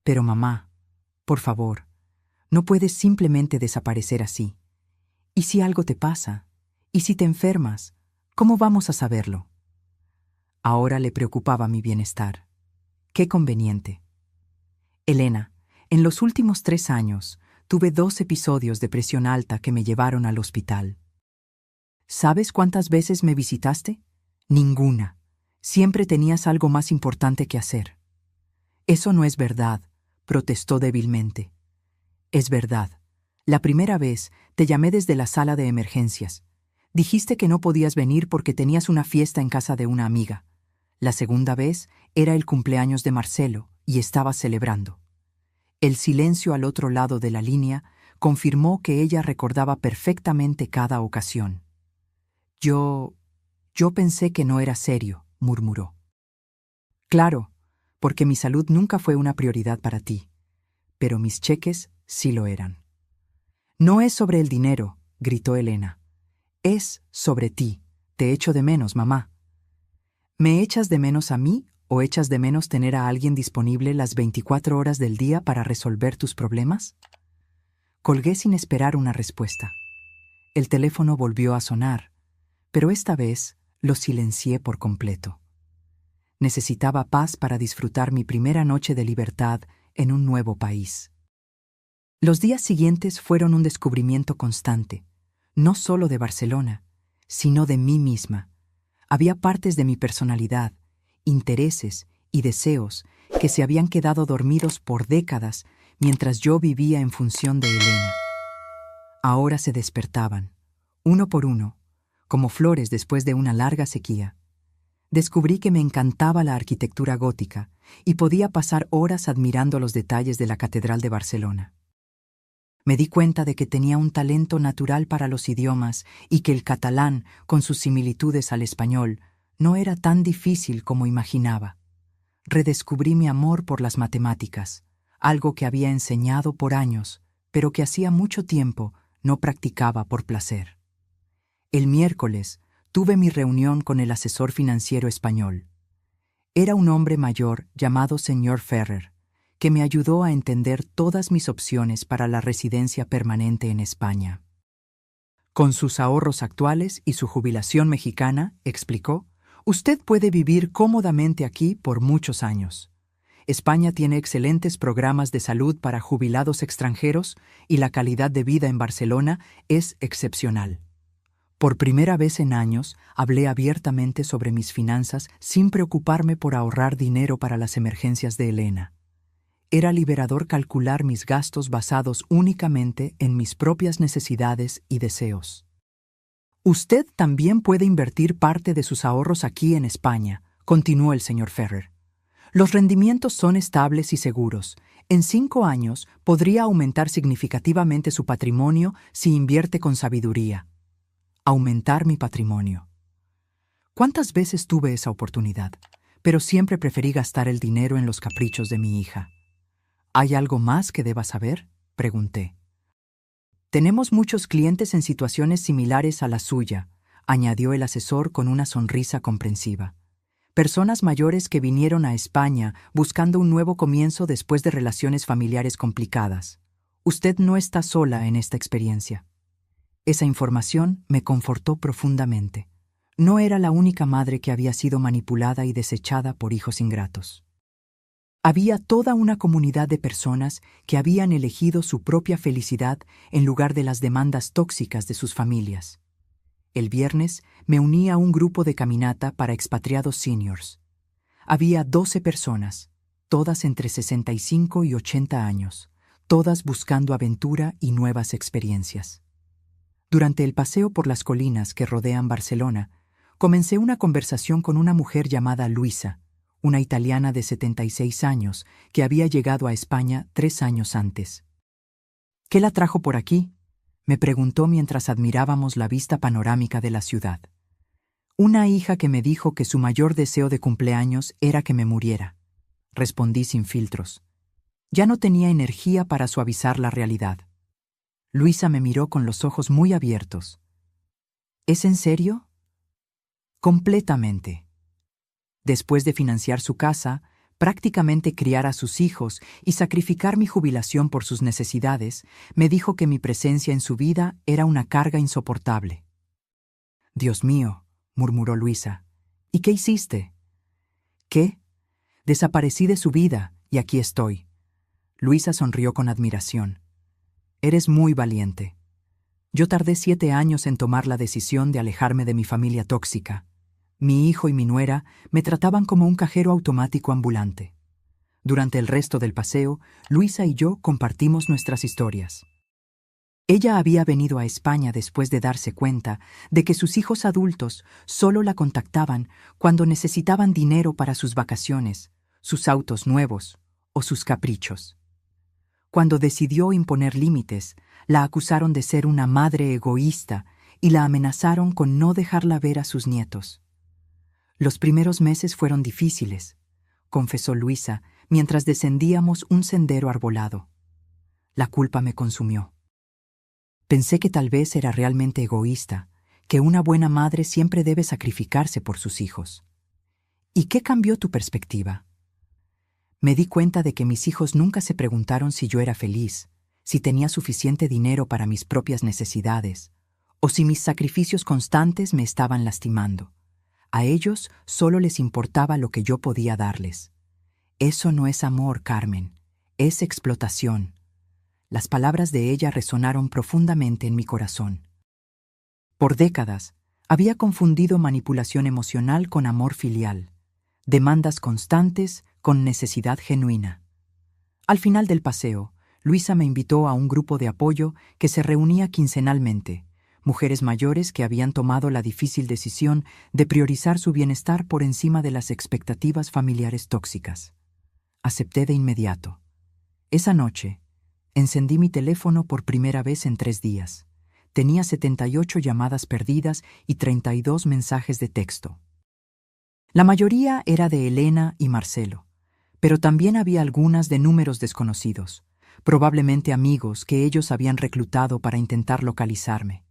Pero mamá, por favor, no puedes simplemente desaparecer así. ¿Y si algo te pasa? ¿Y si te enfermas? ¿Cómo vamos a saberlo? Ahora le preocupaba mi bienestar. Qué conveniente. Elena, en los últimos 3 años, tuve 2 episodios de presión alta que me llevaron al hospital. ¿Sabes cuántas veces me visitaste? Ninguna. Siempre tenías algo más importante que hacer. Eso no es verdad, protestó débilmente. Es verdad. La primera vez te llamé desde la sala de emergencias. Dijiste que no podías venir porque tenías una fiesta en casa de una amiga. La segunda vez era el cumpleaños de Marcelo y estabas celebrando. El silencio al otro lado de la línea confirmó que ella recordaba perfectamente cada ocasión. Yo pensé que no era serio, murmuró. Claro, porque mi salud nunca fue una prioridad para ti, pero mis cheques sí lo eran. No es sobre el dinero, gritó Elena. Es sobre ti. Te echo de menos, mamá. ¿Me echas de menos a mí o echas de menos tener a alguien disponible las 24 horas del día para resolver tus problemas? Colgué sin esperar una respuesta. El teléfono volvió a sonar, pero esta vez lo silencié por completo. Necesitaba paz para disfrutar mi primera noche de libertad en un nuevo país. Los días siguientes fueron un descubrimiento constante, no solo de Barcelona, sino de mí misma. Había partes de mi personalidad, intereses y deseos que se habían quedado dormidos por décadas mientras yo vivía en función de Elena. Ahora se despertaban, uno por uno, como flores después de una larga sequía. Descubrí que me encantaba la arquitectura gótica y podía pasar horas admirando los detalles de la Catedral de Barcelona. Me di cuenta de que tenía un talento natural para los idiomas y que el catalán, con sus similitudes al español, no era tan difícil como imaginaba. Redescubrí mi amor por las matemáticas, algo que había enseñado por años, pero que hacía mucho tiempo no practicaba por placer. El miércoles tuve mi reunión con el asesor financiero español. Era un hombre mayor llamado señor Ferrer, que me ayudó a entender todas mis opciones para la residencia permanente en España. Con sus ahorros actuales y su jubilación mexicana, explicó, usted puede vivir cómodamente aquí por muchos años. España tiene excelentes programas de salud para jubilados extranjeros y la calidad de vida en Barcelona es excepcional. Por primera vez en años, hablé abiertamente sobre mis finanzas sin preocuparme por ahorrar dinero para las emergencias de Elena. Era liberador calcular mis gastos basados únicamente en mis propias necesidades y deseos. Usted también puede invertir parte de sus ahorros aquí en España, continuó el señor Ferrer. Los rendimientos son estables y seguros. En 5 años podría aumentar significativamente su patrimonio si invierte con sabiduría. Aumentar mi patrimonio. ¿Cuántas veces tuve esa oportunidad? Pero siempre preferí gastar el dinero en los caprichos de mi hija. ¿Hay algo más que deba saber?, pregunté. Tenemos muchos clientes en situaciones similares a la suya, añadió el asesor con una sonrisa comprensiva. Personas mayores que vinieron a España buscando un nuevo comienzo después de relaciones familiares complicadas. Usted no está sola en esta experiencia. Esa información me confortó profundamente. No era la única madre que había sido manipulada y desechada por hijos ingratos. Había toda una comunidad de personas que habían elegido su propia felicidad en lugar de las demandas tóxicas de sus familias. El viernes me uní a un grupo de caminata para expatriados seniors. Había 12 personas, todas entre 65 y 80 años, todas buscando aventura y nuevas experiencias. Durante el paseo por las colinas que rodean Barcelona, comencé una conversación con una mujer llamada Luisa, una italiana de 76 años que había llegado a España 3 años antes. ¿Qué la trajo por aquí?, me preguntó mientras admirábamos la vista panorámica de la ciudad. Una hija que me dijo que su mayor deseo de cumpleaños era que me muriera. Respondí sin filtros. Ya no tenía energía para suavizar la realidad. Luisa me miró con los ojos muy abiertos. ¿Es en serio? Completamente. Después de financiar su casa, prácticamente criar a sus hijos y sacrificar mi jubilación por sus necesidades, me dijo que mi presencia en su vida era una carga insoportable. «Dios mío», murmuró Luisa, «¿y qué hiciste?» «¿Qué? Desaparecí de su vida y aquí estoy». Luisa sonrió con admiración. «Eres muy valiente. Yo tardé 7 años en tomar la decisión de alejarme de mi familia tóxica. Mi hijo y mi nuera me trataban como un cajero automático ambulante. Durante el resto del paseo, Luisa y yo compartimos nuestras historias. Ella había venido a España después de darse cuenta de que sus hijos adultos solo la contactaban cuando necesitaban dinero para sus vacaciones, sus autos nuevos o sus caprichos. Cuando decidió imponer límites, la acusaron de ser una madre egoísta y la amenazaron con no dejarla ver a sus nietos. Los primeros meses fueron difíciles, confesó Luisa mientras descendíamos un sendero arbolado. La culpa me consumió. Pensé que tal vez era realmente egoísta, que una buena madre siempre debe sacrificarse por sus hijos. ¿Y qué cambió tu perspectiva? Me di cuenta de que mis hijos nunca se preguntaron si yo era feliz, si tenía suficiente dinero para mis propias necesidades, o si mis sacrificios constantes me estaban lastimando. A ellos solo les importaba lo que yo podía darles. Eso no es amor, Carmen, es explotación. Las palabras de ella resonaron profundamente en mi corazón. Por décadas, había confundido manipulación emocional con amor filial. Demandas constantes con necesidad genuina. Al final del paseo, Luisa me invitó a un grupo de apoyo que se reunía quincenalmente, mujeres mayores que habían tomado la difícil decisión de priorizar su bienestar por encima de las expectativas familiares tóxicas. Acepté de inmediato. Esa noche, encendí mi teléfono por primera vez en 3 días. Tenía 78 llamadas perdidas y 32 mensajes de texto. La mayoría era de Elena y Marcelo, pero también había algunas de números desconocidos, probablemente amigos que ellos habían reclutado para intentar localizarme.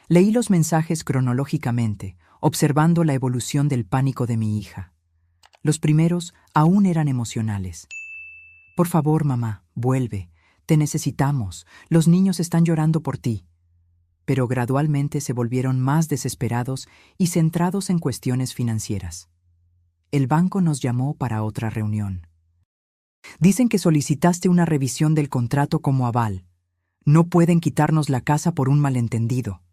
Leí los mensajes cronológicamente, observando la evolución del pánico de mi hija. Los primeros aún eran emocionales. Por favor, mamá, vuelve. Te necesitamos. Los niños están llorando por ti. Pero gradualmente se volvieron más desesperados y centrados en cuestiones financieras. El banco nos llamó para otra reunión. Dicen que solicitaste una revisión del contrato como aval. No pueden quitarnos la casa por un malentendido.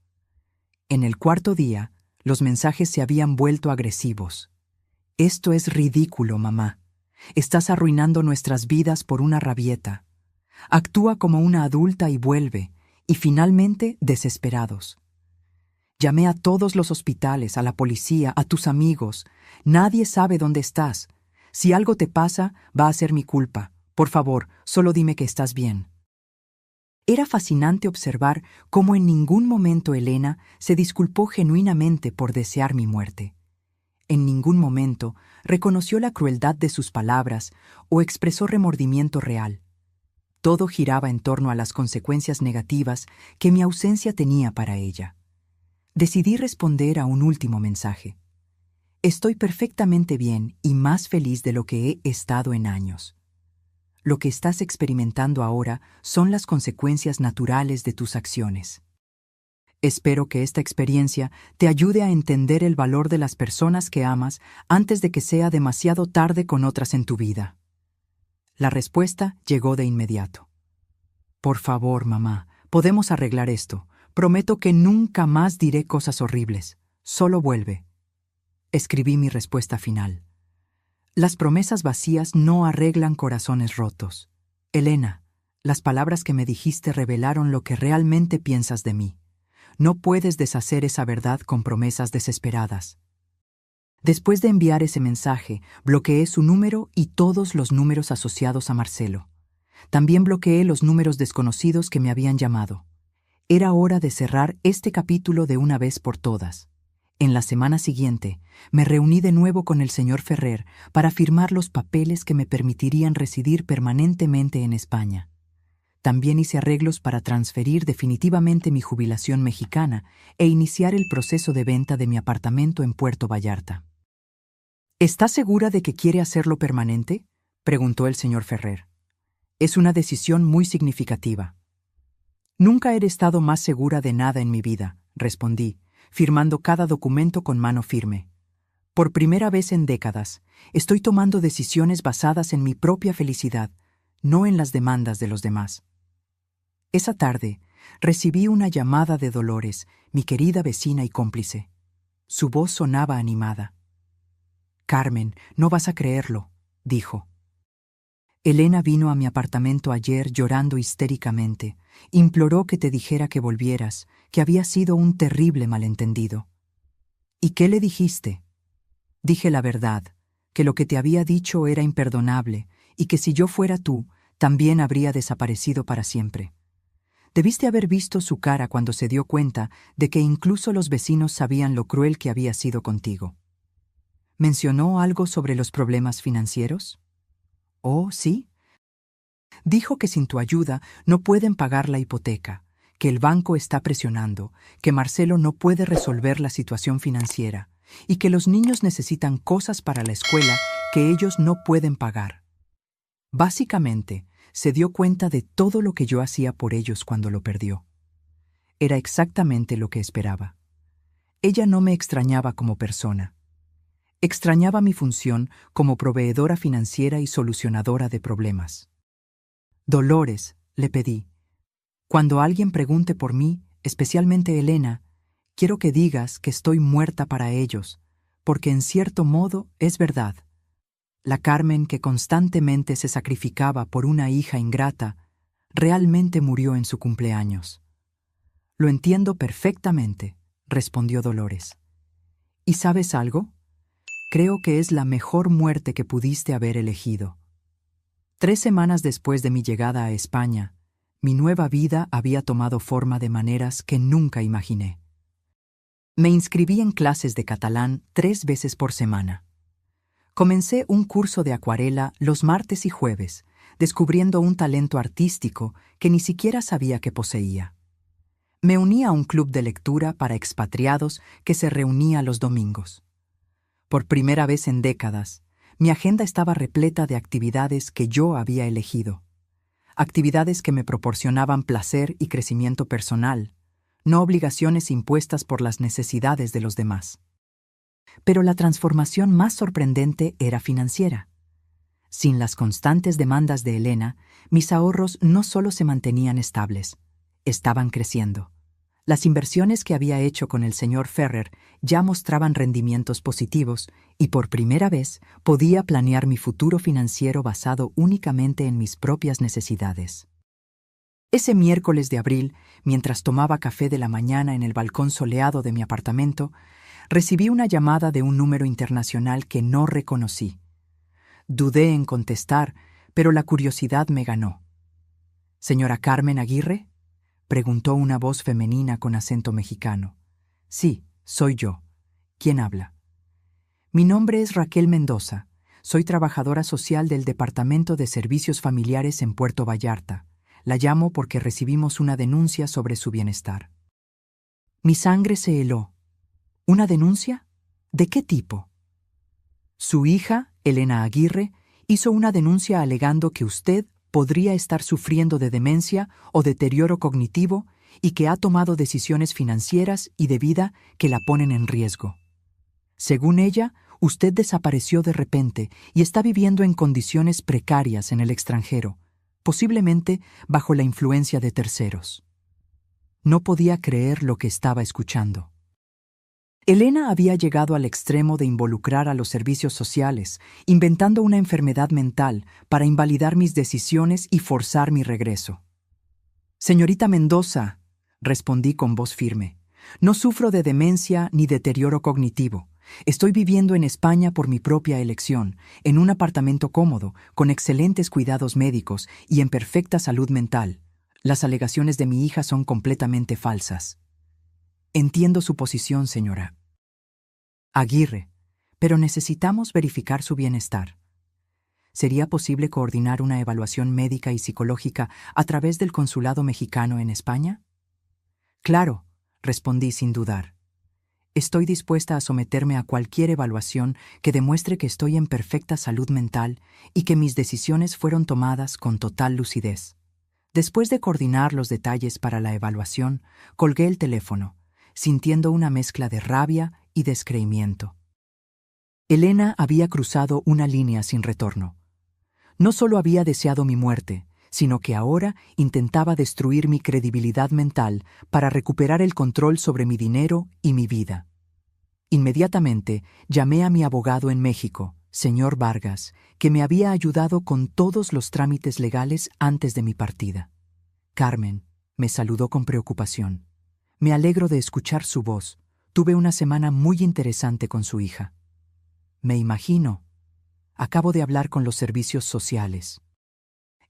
En el cuarto día, los mensajes se habían vuelto agresivos. Esto es ridículo, mamá. Estás arruinando nuestras vidas por una rabieta. Actúa como una adulta y vuelve, y finalmente desesperados. Llamé a todos los hospitales, a la policía, a tus amigos. Nadie sabe dónde estás. Si algo te pasa, va a ser mi culpa. Por favor, solo dime que estás bien. Era fascinante observar cómo en ningún momento Elena se disculpó genuinamente por desear mi muerte. En ningún momento reconoció la crueldad de sus palabras o expresó remordimiento real. Todo giraba en torno a las consecuencias negativas que mi ausencia tenía para ella. Decidí responder a un último mensaje. Estoy perfectamente bien y más feliz de lo que he estado en años. Lo que estás experimentando ahora son las consecuencias naturales de tus acciones. Espero que esta experiencia te ayude a entender el valor de las personas que amas antes de que sea demasiado tarde con otras en tu vida. La respuesta llegó de inmediato. Por favor, mamá, podemos arreglar esto. Prometo que nunca más diré cosas horribles. Solo vuelve. Escribí mi respuesta final. Las promesas vacías no arreglan corazones rotos. Elena, las palabras que me dijiste revelaron lo que realmente piensas de mí. No puedes deshacer esa verdad con promesas desesperadas. Después de enviar ese mensaje, bloqueé su número y todos los números asociados a Marcelo. También bloqueé los números desconocidos que me habían llamado. Era hora de cerrar este capítulo de una vez por todas. En la semana siguiente, me reuní de nuevo con el señor Ferrer para firmar los papeles que me permitirían residir permanentemente en España. También hice arreglos para transferir definitivamente mi jubilación mexicana e iniciar el proceso de venta de mi apartamento en Puerto Vallarta. ¿Estás segura de que quiere hacerlo permanente?, preguntó el señor Ferrer. Es una decisión muy significativa. Nunca he estado más segura de nada en mi vida, respondí, firmando cada documento con mano firme. Por primera vez en décadas, estoy tomando decisiones basadas en mi propia felicidad, no en las demandas de los demás. Esa tarde, recibí una llamada de Dolores, mi querida vecina y cómplice. Su voz sonaba animada. «Carmen, no vas a creerlo», dijo. «Elena vino a mi apartamento ayer llorando histéricamente. Imploró que te dijera que volvieras, que había sido un terrible malentendido». «¿Y qué le dijiste?» «Dije la verdad, que lo que te había dicho era imperdonable y que si yo fuera tú, también habría desaparecido para siempre. Debiste haber visto su cara cuando se dio cuenta de que incluso los vecinos sabían lo cruel que había sido contigo». ¿Mencionó algo sobre los problemas financieros? «Oh, sí. Dijo que sin tu ayuda no pueden pagar la hipoteca, que el banco está presionando, que Marcelo no puede resolver la situación financiera y que los niños necesitan cosas para la escuela que ellos no pueden pagar. Básicamente, se dio cuenta de todo lo que yo hacía por ellos cuando lo perdió. Era exactamente lo que esperaba. Ella no me extrañaba como persona. Extrañaba mi función como proveedora financiera y solucionadora de problemas. Dolores, le pedí, cuando alguien pregunte por mí, especialmente Elena, quiero que digas que estoy muerta para ellos, porque en cierto modo es verdad, La Carmen que constantemente se sacrificaba por una hija ingrata, realmente murió en su cumpleaños. Lo entiendo perfectamente, respondió Dolores. ¿Y sabes algo? Creo que es la mejor muerte que pudiste haber elegido. 3 semanas después de mi llegada a España, mi nueva vida había tomado forma de maneras que nunca imaginé. Me inscribí en clases de catalán 3 veces por semana. Comencé un curso de acuarela los martes y jueves, descubriendo un talento artístico que ni siquiera sabía que poseía. Me uní a un club de lectura para expatriados que se reunía los domingos. Por primera vez en décadas, mi agenda estaba repleta de actividades que yo había elegido. Actividades que me proporcionaban placer y crecimiento personal, no obligaciones impuestas por las necesidades de los demás. Pero la transformación más sorprendente era financiera. Sin las constantes demandas de Elena, mis ahorros no solo se mantenían estables, estaban creciendo. Las inversiones que había hecho con el señor Ferrer ya mostraban rendimientos positivos y por primera vez podía planear mi futuro financiero basado únicamente en mis propias necesidades. Ese miércoles de abril, mientras tomaba café de la mañana en el balcón soleado de mi apartamento, recibí una llamada de un número internacional que no reconocí. Dudé en contestar, pero la curiosidad me ganó. ¿Señora Carmen Aguirre?, preguntó una voz femenina con acento mexicano. Sí, soy yo. ¿Quién habla? Mi nombre es Raquel Mendoza. Soy trabajadora social del Departamento de Servicios Familiares en Puerto Vallarta. La llamo porque recibimos una denuncia sobre su bienestar. Mi sangre se heló. ¿Una denuncia? ¿De qué tipo? Su hija, Elena Aguirre, hizo una denuncia alegando que usted podría estar sufriendo de demencia o deterioro cognitivo y que ha tomado decisiones financieras y de vida que la ponen en riesgo. Según ella, usted desapareció de repente y está viviendo en condiciones precarias en el extranjero, posiblemente bajo la influencia de terceros. No podía creer lo que estaba escuchando. Elena había llegado al extremo de involucrar a los servicios sociales, inventando una enfermedad mental para invalidar mis decisiones y forzar mi regreso. Señorita Mendoza, respondí con voz firme, no sufro de demencia ni deterioro cognitivo. Estoy viviendo en España por mi propia elección, en un apartamento cómodo, con excelentes cuidados médicos y en perfecta salud mental. Las alegaciones de mi hija son completamente falsas. Entiendo su posición, señora Aguirre, pero necesitamos verificar su bienestar. ¿Sería posible coordinar una evaluación médica y psicológica a través del consulado mexicano en España? Claro, respondí sin dudar. Estoy dispuesta a someterme a cualquier evaluación que demuestre que estoy en perfecta salud mental y que mis decisiones fueron tomadas con total lucidez. Después de coordinar los detalles para la evaluación, colgué el teléfono, sintiendo una mezcla de rabia y descreimiento. Elena había cruzado una línea sin retorno. No solo había deseado mi muerte, sino que ahora intentaba destruir mi credibilidad mental para recuperar el control sobre mi dinero y mi vida. Inmediatamente llamé a mi abogado en México, señor Vargas, que me había ayudado con todos los trámites legales antes de mi partida. Carmen, me saludó con preocupación. Me alegro de escuchar su voz. Tuve una semana muy interesante con su hija. Me imagino. Acabo de hablar con los servicios sociales.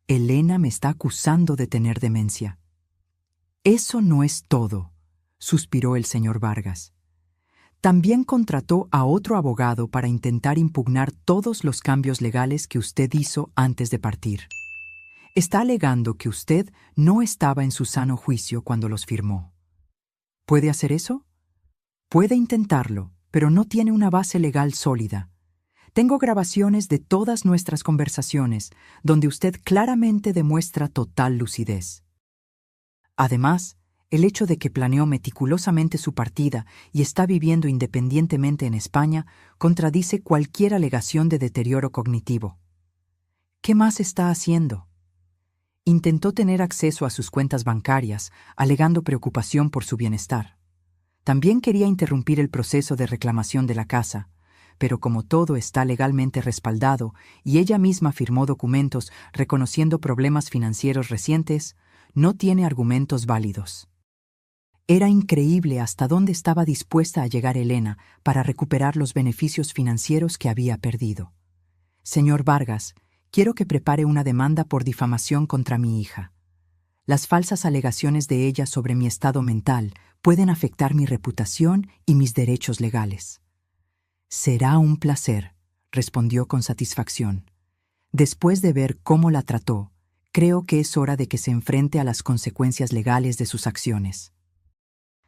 Elena me está acusando de tener demencia. Eso no es todo, suspiró el señor Vargas. También contrató a otro abogado para intentar impugnar todos los cambios legales que usted hizo antes de partir. Está alegando que usted no estaba en su sano juicio cuando los firmó. ¿Puede hacer eso? Puede intentarlo, pero no tiene una base legal sólida. Tengo grabaciones de todas nuestras conversaciones, donde usted claramente demuestra total lucidez. Además, el hecho de que planeó meticulosamente su partida y está viviendo independientemente en España contradice cualquier alegación de deterioro cognitivo. ¿Qué más está haciendo? Intentó tener acceso a sus cuentas bancarias, alegando preocupación por su bienestar. También quería interrumpir el proceso de reclamación de la casa, pero como todo está legalmente respaldado y ella misma firmó documentos reconociendo problemas financieros recientes, no tiene argumentos válidos. Era increíble hasta dónde estaba dispuesta a llegar Elena para recuperar los beneficios financieros que había perdido. Señor Vargas, quiero que prepare una demanda por difamación contra mi hija. Las falsas alegaciones de ella sobre mi estado mental pueden afectar mi reputación y mis derechos legales. Será un placer, respondió con satisfacción. Después de ver cómo la trató, creo que es hora de que se enfrente a las consecuencias legales de sus acciones.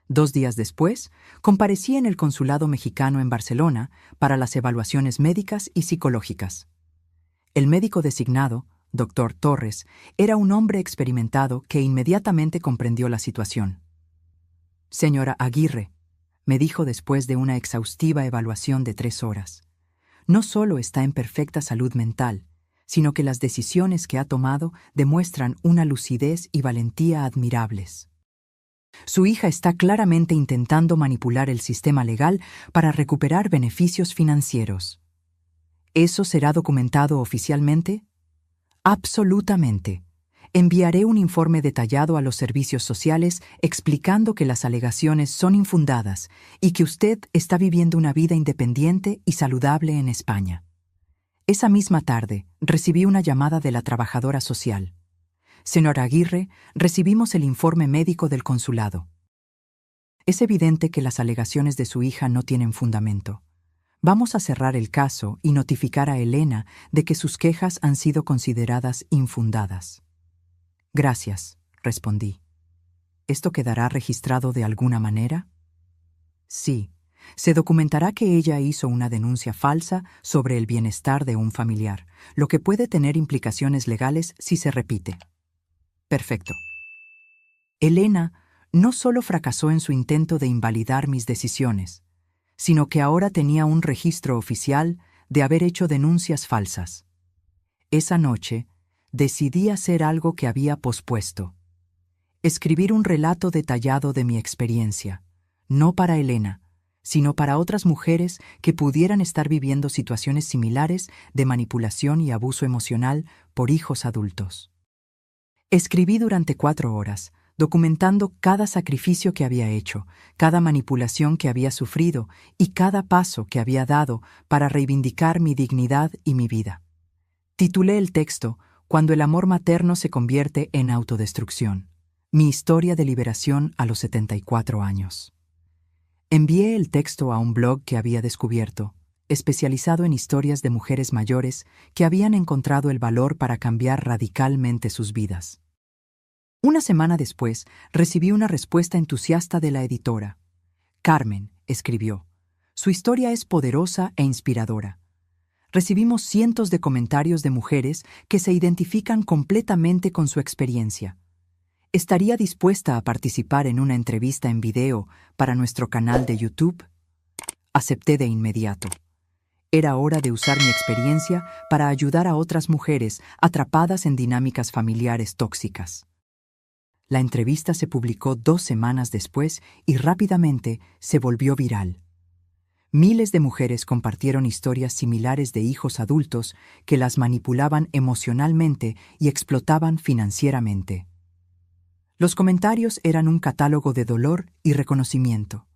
2 días después, comparecí en el Consulado Mexicano en Barcelona para las evaluaciones médicas y psicológicas. El médico designado, Dr. Torres, era un hombre experimentado que inmediatamente comprendió la situación. Señora Aguirre, me dijo después de una exhaustiva evaluación de 3 horas, no solo está en perfecta salud mental, sino que las decisiones que ha tomado demuestran una lucidez y valentía admirables. Su hija está claramente intentando manipular el sistema legal para recuperar beneficios financieros. ¿Eso será documentado oficialmente? Absolutamente. Enviaré un informe detallado a los servicios sociales explicando que las alegaciones son infundadas y que usted está viviendo una vida independiente y saludable en España. Esa misma tarde, recibí una llamada de la trabajadora social. Señora Aguirre, recibimos el informe médico del consulado. Es evidente que las alegaciones de su hija no tienen fundamento. Vamos a cerrar el caso y notificar a Elena de que sus quejas han sido consideradas infundadas. Gracias, respondí. ¿Esto quedará registrado de alguna manera? Sí, se documentará que ella hizo una denuncia falsa sobre el bienestar de un familiar, lo que puede tener implicaciones legales si se repite. Perfecto. Elena no solo fracasó en su intento de invalidar mis decisiones, sino que ahora tenía un registro oficial de haber hecho denuncias falsas. Esa noche, decidí hacer algo que había pospuesto. Escribir un relato detallado de mi experiencia, no para Elena, sino para otras mujeres que pudieran estar viviendo situaciones similares de manipulación y abuso emocional por hijos adultos. Escribí durante 4 horas, documentando cada sacrificio que había hecho, cada manipulación que había sufrido y cada paso que había dado para reivindicar mi dignidad y mi vida. Titulé el texto Cuando el amor materno se convierte en autodestrucción. Mi historia de liberación a los 74 años. Envié el texto a un blog que había descubierto, especializado en historias de mujeres mayores que habían encontrado el valor para cambiar radicalmente sus vidas. Una semana después, recibí una respuesta entusiasta de la editora. Carmen, escribió, su historia es poderosa e inspiradora. Recibimos cientos de comentarios de mujeres que se identifican completamente con su experiencia. ¿Estaría dispuesta a participar en una entrevista en video para nuestro canal de YouTube? Acepté de inmediato. Era hora de usar mi experiencia para ayudar a otras mujeres atrapadas en dinámicas familiares tóxicas. La entrevista se publicó 2 semanas después y rápidamente se volvió viral. Miles de mujeres compartieron historias similares de hijos adultos que las manipulaban emocionalmente y explotaban financieramente. Los comentarios eran un catálogo de dolor y reconocimiento.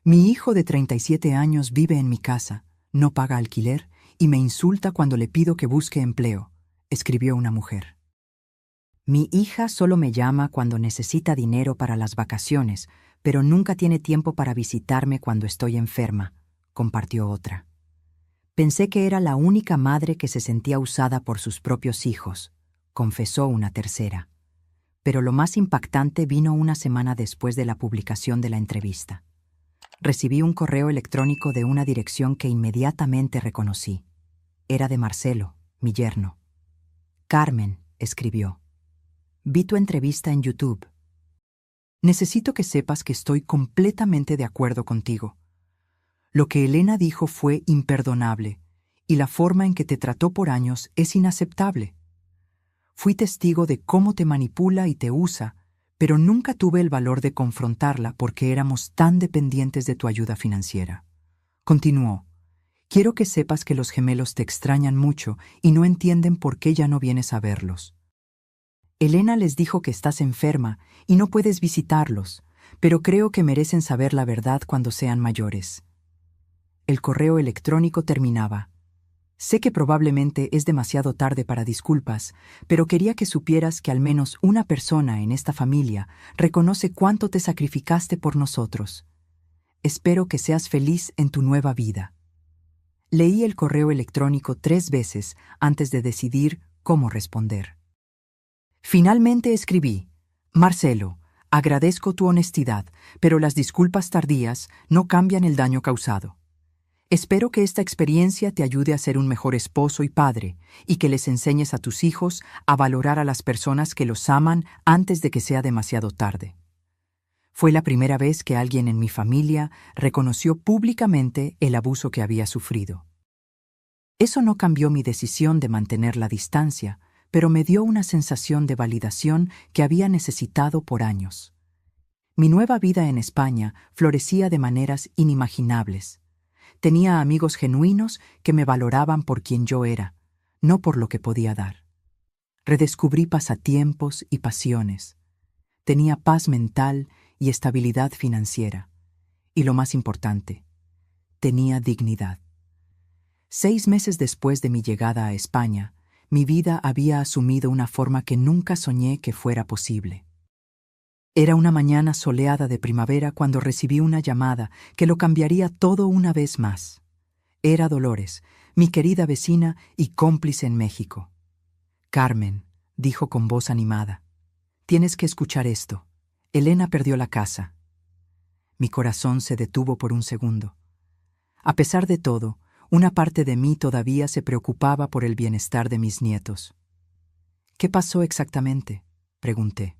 Mi hijo de 37 años vive en mi casa, no paga alquiler y me insulta cuando le pido que busque empleo, escribió una mujer. Mi hija solo me llama cuando necesita dinero para las vacaciones, pero nunca tiene tiempo para visitarme cuando estoy enferma, compartió otra. Pensé que era la única madre que se sentía usada por sus propios hijos, confesó una tercera. Pero lo más impactante vino una semana después de la publicación de la entrevista. Recibí un correo electrónico de una dirección que inmediatamente reconocí. Era de Marcelo, mi yerno. Carmen, escribió. Vi tu entrevista en YouTube. Necesito que sepas que estoy completamente de acuerdo contigo. Lo que Elena dijo fue imperdonable, y la forma en que te trató por años es inaceptable. Fui testigo de cómo te manipula y te usa, pero nunca tuve el valor de confrontarla porque éramos tan dependientes de tu ayuda financiera. Continuó. Quiero que sepas que los gemelos te extrañan mucho y no entienden por qué ya no vienes a verlos. Elena les dijo que estás enferma y no puedes visitarlos, pero creo que merecen saber la verdad cuando sean mayores. El correo electrónico terminaba. Sé que probablemente es demasiado tarde para disculpas, pero quería que supieras que al menos una persona en esta familia reconoce cuánto te sacrificaste por nosotros. Espero que seas feliz en tu nueva vida. Leí el correo electrónico 3 veces antes de decidir cómo responder. Finalmente escribí: Marcelo, agradezco tu honestidad, pero las disculpas tardías no cambian el daño causado. Espero que esta experiencia te ayude a ser un mejor esposo y padre, y que les enseñes a tus hijos a valorar a las personas que los aman antes de que sea demasiado tarde. Fue la primera vez que alguien en mi familia reconoció públicamente el abuso que había sufrido. Eso no cambió mi decisión de mantener la distancia, pero me dio una sensación de validación que había necesitado por años. Mi nueva vida en España florecía de maneras inimaginables. Tenía amigos genuinos que me valoraban por quien yo era, no por lo que podía dar. Redescubrí pasatiempos y pasiones. Tenía paz mental y estabilidad financiera. Y lo más importante, tenía dignidad. 6 meses después de mi llegada a España, mi vida había asumido una forma que nunca soñé que fuera posible. Era una mañana soleada de primavera cuando recibí una llamada que lo cambiaría todo una vez más. Era Dolores, mi querida vecina y cómplice en México. «Carmen», dijo con voz animada, «tienes que escuchar esto. Elena perdió la casa». Mi corazón se detuvo por un segundo. A pesar de todo, una parte de mí todavía se preocupaba por el bienestar de mis nietos. «¿Qué pasó exactamente?», pregunté.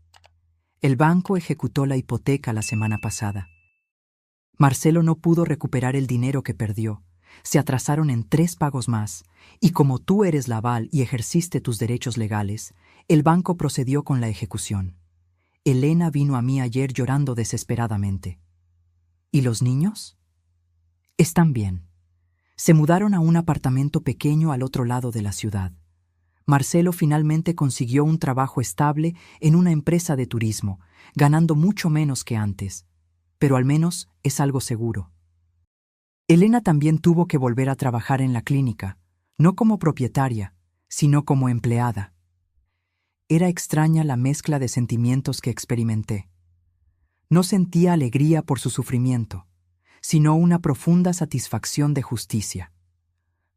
«El banco ejecutó la hipoteca la semana pasada. Marcelo no pudo recuperar el dinero que perdió. Se atrasaron en 3 pagos más, y como tú eres la aval y ejerciste tus derechos legales, el banco procedió con la ejecución. Elena vino a mí ayer llorando desesperadamente». «¿Y los niños?». «Están bien. Se mudaron a un apartamento pequeño al otro lado de la ciudad. Marcelo finalmente consiguió un trabajo estable en una empresa de turismo, ganando mucho menos que antes, pero al menos es algo seguro. Elena también tuvo que volver a trabajar en la clínica, no como propietaria, sino como empleada. Era extraña la mezcla de sentimientos que experimenté. No sentía alegría por su sufrimiento, sino una profunda satisfacción de justicia.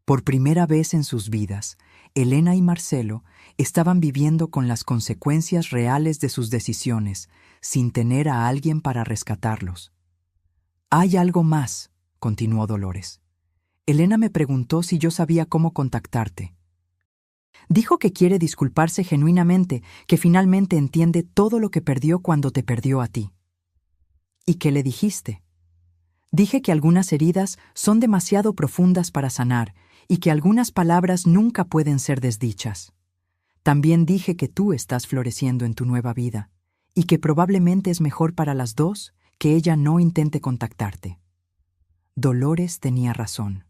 Por primera vez en sus vidas, Elena y Marcelo estaban viviendo con las consecuencias reales de sus decisiones, sin tener a alguien para rescatarlos. «Hay algo más», continuó Dolores. «Elena me preguntó si yo sabía cómo contactarte. Dijo que quiere disculparse genuinamente, que finalmente entiende todo lo que perdió cuando te perdió a ti». «¿Y qué le dijiste?». «Dije que algunas heridas son demasiado profundas para sanar y que algunas palabras nunca pueden ser desdichas. También dije que tú estás floreciendo en tu nueva vida y que probablemente es mejor para las dos que ella no intente contactarte». Dolores tenía razón.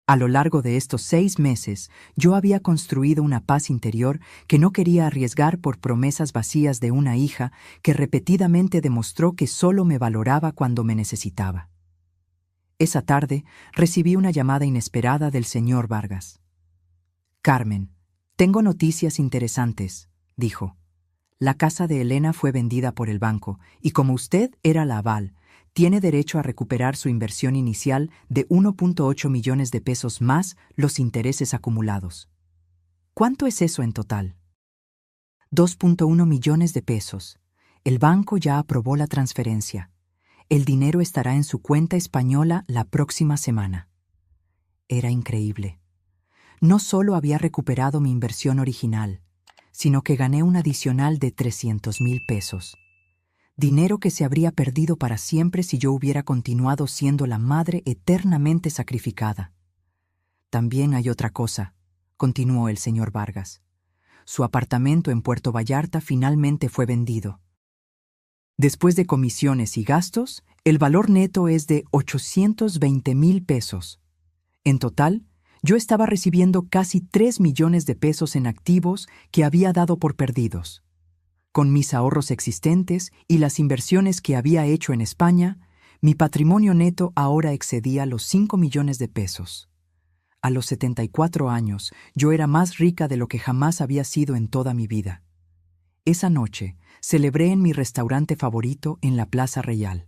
A lo largo de estos 6 meses, yo había construido una paz interior que no quería arriesgar por promesas vacías de una hija que repetidamente demostró que solo me valoraba cuando me necesitaba. Esa tarde recibí una llamada inesperada del señor Vargas. «Carmen, tengo noticias interesantes», dijo. «La casa de Elena fue vendida por el banco y como usted era la aval, tiene derecho a recuperar su inversión inicial de 1.8 millones de pesos más los intereses acumulados». «¿Cuánto es eso en total?». 2.1 millones de pesos. El banco ya aprobó la transferencia. El dinero estará en su cuenta española la próxima semana. Era increíble. No solo había recuperado mi inversión original, sino que gané un adicional de 300,000 pesos. Dinero que se habría perdido para siempre si yo hubiera continuado siendo la madre eternamente sacrificada. «También hay otra cosa», continuó el señor Vargas. «Su apartamento en Puerto Vallarta finalmente fue vendido. Después de comisiones y gastos, el valor neto es de 820,000 pesos. En total, yo estaba recibiendo casi 3 millones de pesos en activos que había dado por perdidos. Con mis ahorros existentes y las inversiones que había hecho en España, mi patrimonio neto ahora excedía los 5 millones de pesos. A los 74 años, yo era más rica de lo que jamás había sido en toda mi vida. Esa noche, celebré en mi restaurante favorito en la Plaza Real.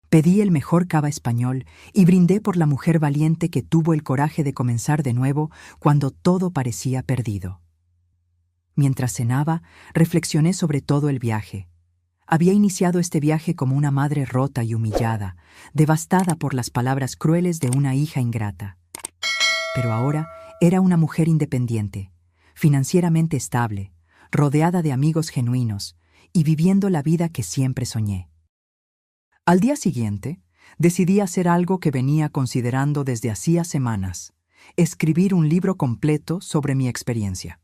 Pedí el mejor cava español y brindé por la mujer valiente que tuvo el coraje de comenzar de nuevo cuando todo parecía perdido. Mientras cenaba, reflexioné sobre todo el viaje. Había iniciado este viaje como una madre rota y humillada, devastada por las palabras crueles de una hija ingrata. Pero ahora era una mujer independiente, financieramente estable, rodeada de amigos genuinos y viviendo la vida que siempre soñé. Al día siguiente, decidí hacer algo que venía considerando desde hacía semanas: escribir un libro completo sobre mi experiencia.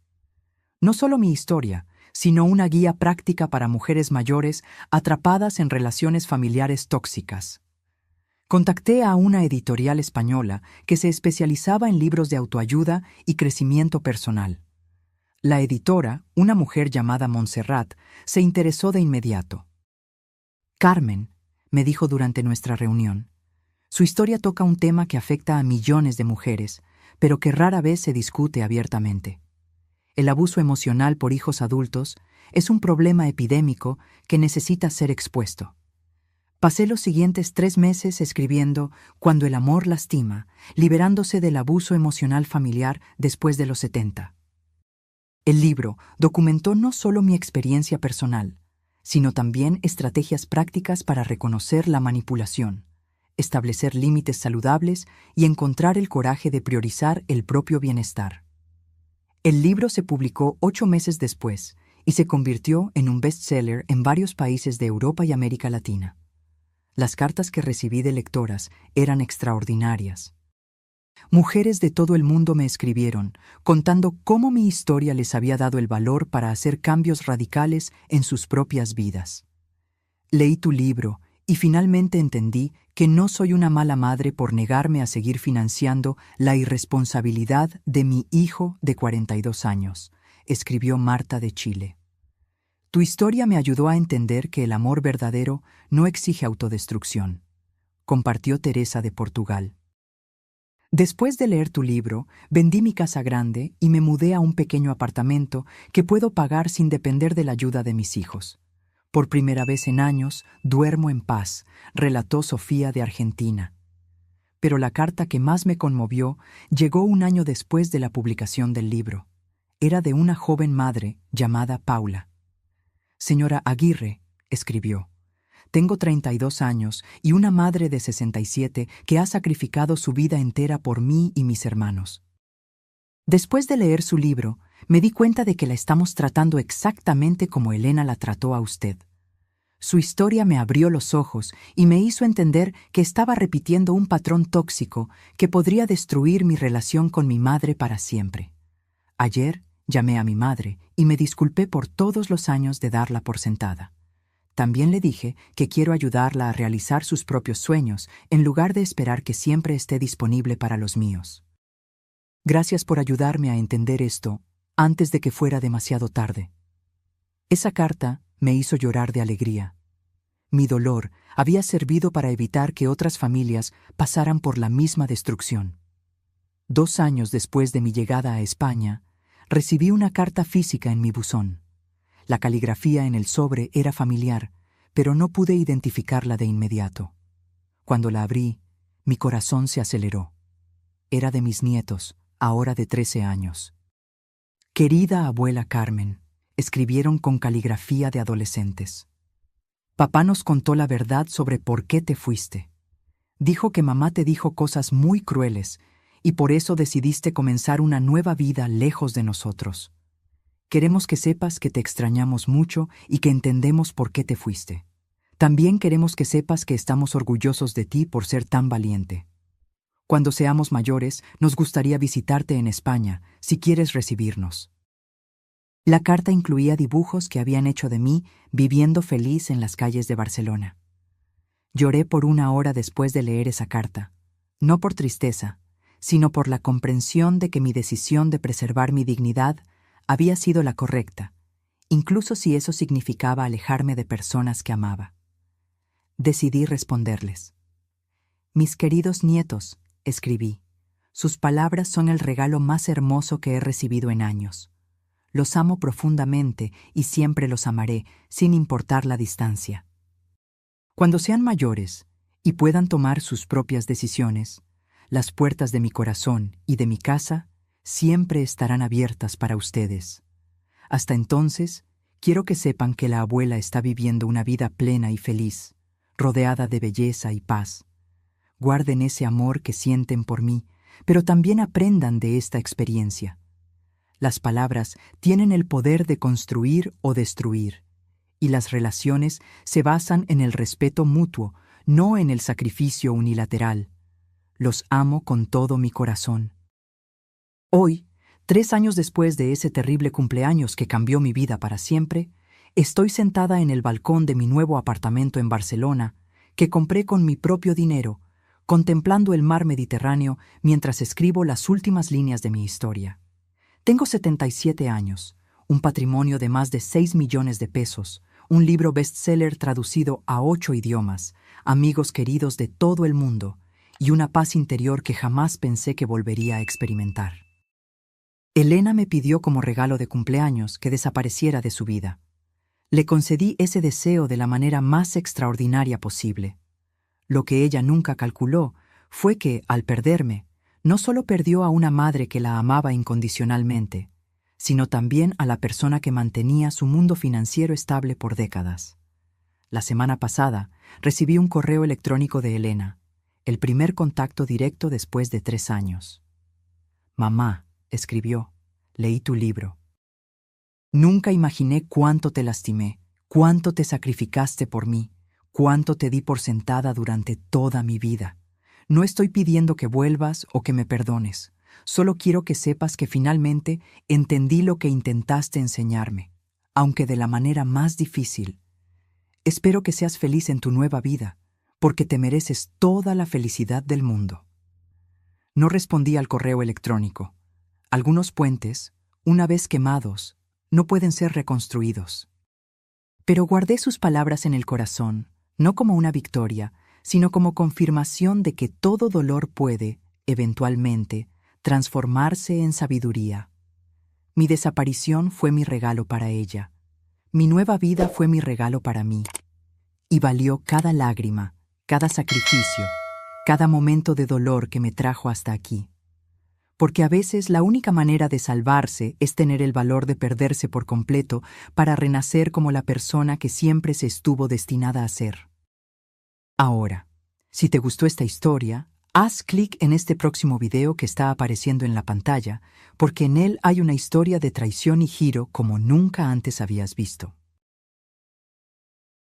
No solo mi historia, sino una guía práctica para mujeres mayores atrapadas en relaciones familiares tóxicas. Contacté a una editorial española que se especializaba en libros de autoayuda y crecimiento personal. La editora, una mujer llamada Montserrat, se interesó de inmediato. «Carmen», me dijo durante nuestra reunión, «su historia toca un tema que afecta a millones de mujeres, pero que rara vez se discute abiertamente. El abuso emocional por hijos adultos es un problema epidémico que necesita ser expuesto». Pasé los siguientes 3 meses escribiendo Cuando el amor lastima, liberándose del abuso emocional familiar después de los 70. El libro documentó no solo mi experiencia personal, sino también estrategias prácticas para reconocer la manipulación, establecer límites saludables y encontrar el coraje de priorizar el propio bienestar. El libro se publicó 8 meses después y se convirtió en un bestseller en varios países de Europa y América Latina. Las cartas que recibí de lectoras eran extraordinarias. Mujeres de todo el mundo me escribieron, contando cómo mi historia les había dado el valor para hacer cambios radicales en sus propias vidas. Leí tu libro y finalmente entendí que no soy una mala madre por negarme a seguir financiando la irresponsabilidad de mi hijo de 42 años, escribió Marta de Chile. Tu historia me ayudó a entender que el amor verdadero no exige autodestrucción, compartió Teresa de Portugal. Después de leer tu libro, vendí mi casa grande y me mudé a un pequeño apartamento que puedo pagar sin depender de la ayuda de mis hijos. Por primera vez en años, duermo en paz, relató Sofía de Argentina. Pero la carta que más me conmovió llegó un año después de la publicación del libro. Era de una joven madre llamada Paula. Señora Aguirre, escribió, tengo 32 años y una madre de 67 que ha sacrificado su vida entera por mí y mis hermanos. Después de leer su libro, me di cuenta de que la estamos tratando exactamente como Elena la trató a usted. Su historia me abrió los ojos y me hizo entender que estaba repitiendo un patrón tóxico que podría destruir mi relación con mi madre para siempre. Ayer llamé a mi madre y me disculpé por todos los años de darla por sentada. También le dije que quiero ayudarla a realizar sus propios sueños en lugar de esperar que siempre esté disponible para los míos. Gracias por ayudarme a entender esto antes de que fuera demasiado tarde. Esa carta me hizo llorar de alegría. Mi dolor había servido para evitar que otras familias pasaran por la misma destrucción. 2 años después de mi llegada a España, recibí una carta física en mi buzón. La caligrafía en el sobre era familiar, pero no pude identificarla de inmediato. Cuando la abrí, mi corazón se aceleró. Era de mis nietos, ahora de 13 años. Querida abuela Carmen, escribieron con caligrafía de adolescentes. Papá nos contó la verdad sobre por qué te fuiste. Dijo que mamá te dijo cosas muy crueles y por eso decidiste comenzar una nueva vida lejos de nosotros. Queremos que sepas que te extrañamos mucho y que entendemos por qué te fuiste. También queremos que sepas que estamos orgullosos de ti por ser tan valiente. Cuando seamos mayores, nos gustaría visitarte en España, si quieres recibirnos. La carta incluía dibujos que habían hecho de mí viviendo feliz en las calles de Barcelona. Lloré por 1 hora después de leer esa carta, no por tristeza, sino por la comprensión de que mi decisión de preservar mi dignidad había sido la correcta, incluso si eso significaba alejarme de personas que amaba. Decidí responderles. Mis queridos nietos, escribí, sus palabras son el regalo más hermoso que he recibido en años. Los amo profundamente y siempre los amaré, sin importar la distancia. Cuando sean mayores y puedan tomar sus propias decisiones, las puertas de mi corazón y de mi casa siempre estarán abiertas para ustedes. Hasta entonces, quiero que sepan que la abuela está viviendo una vida plena y feliz, rodeada de belleza y paz. Guarden ese amor que sienten por mí, pero también aprendan de esta experiencia. Las palabras tienen el poder de construir o destruir, y las relaciones se basan en el respeto mutuo, no en el sacrificio unilateral. Los amo con todo mi corazón. Hoy, 3 años después de ese terrible cumpleaños que cambió mi vida para siempre, estoy sentada en el balcón de mi nuevo apartamento en Barcelona, que compré con mi propio dinero, contemplando el mar Mediterráneo mientras escribo las últimas líneas de mi historia. Tengo 77 años, un patrimonio de más de 6 millones de pesos, un libro bestseller traducido a 8 idiomas, amigos queridos de todo el mundo y una paz interior que jamás pensé que volvería a experimentar. Elena me pidió como regalo de cumpleaños que desapareciera de su vida. Le concedí ese deseo de la manera más extraordinaria posible. Lo que ella nunca calculó fue que, al perderme, no solo perdió a una madre que la amaba incondicionalmente, sino también a la persona que mantenía su mundo financiero estable por décadas. La semana pasada recibí un correo electrónico de Elena, el primer contacto directo después de 3 años. Mamá, escribió, leí tu libro. Nunca imaginé cuánto te lastimé, cuánto te sacrificaste por mí, cuánto te di por sentada durante toda mi vida. No estoy pidiendo que vuelvas o que me perdones. Solo quiero que sepas que finalmente entendí lo que intentaste enseñarme, aunque de la manera más difícil. Espero que seas feliz en tu nueva vida, porque te mereces toda la felicidad del mundo. No respondí al correo electrónico. Algunos puentes, una vez quemados, no pueden ser reconstruidos. Pero guardé sus palabras en el corazón, no como una victoria, sino como confirmación de que todo dolor puede, eventualmente, transformarse en sabiduría. Mi desaparición fue mi regalo para ella. Mi nueva vida fue mi regalo para mí. Y valió cada lágrima, cada sacrificio, cada momento de dolor que me trajo hasta aquí. Porque a veces la única manera de salvarse es tener el valor de perderse por completo para renacer como la persona que siempre se estuvo destinada a ser. Ahora, si te gustó esta historia, haz clic en este próximo video que está apareciendo en la pantalla, porque en él hay una historia de traición y giro como nunca antes habías visto.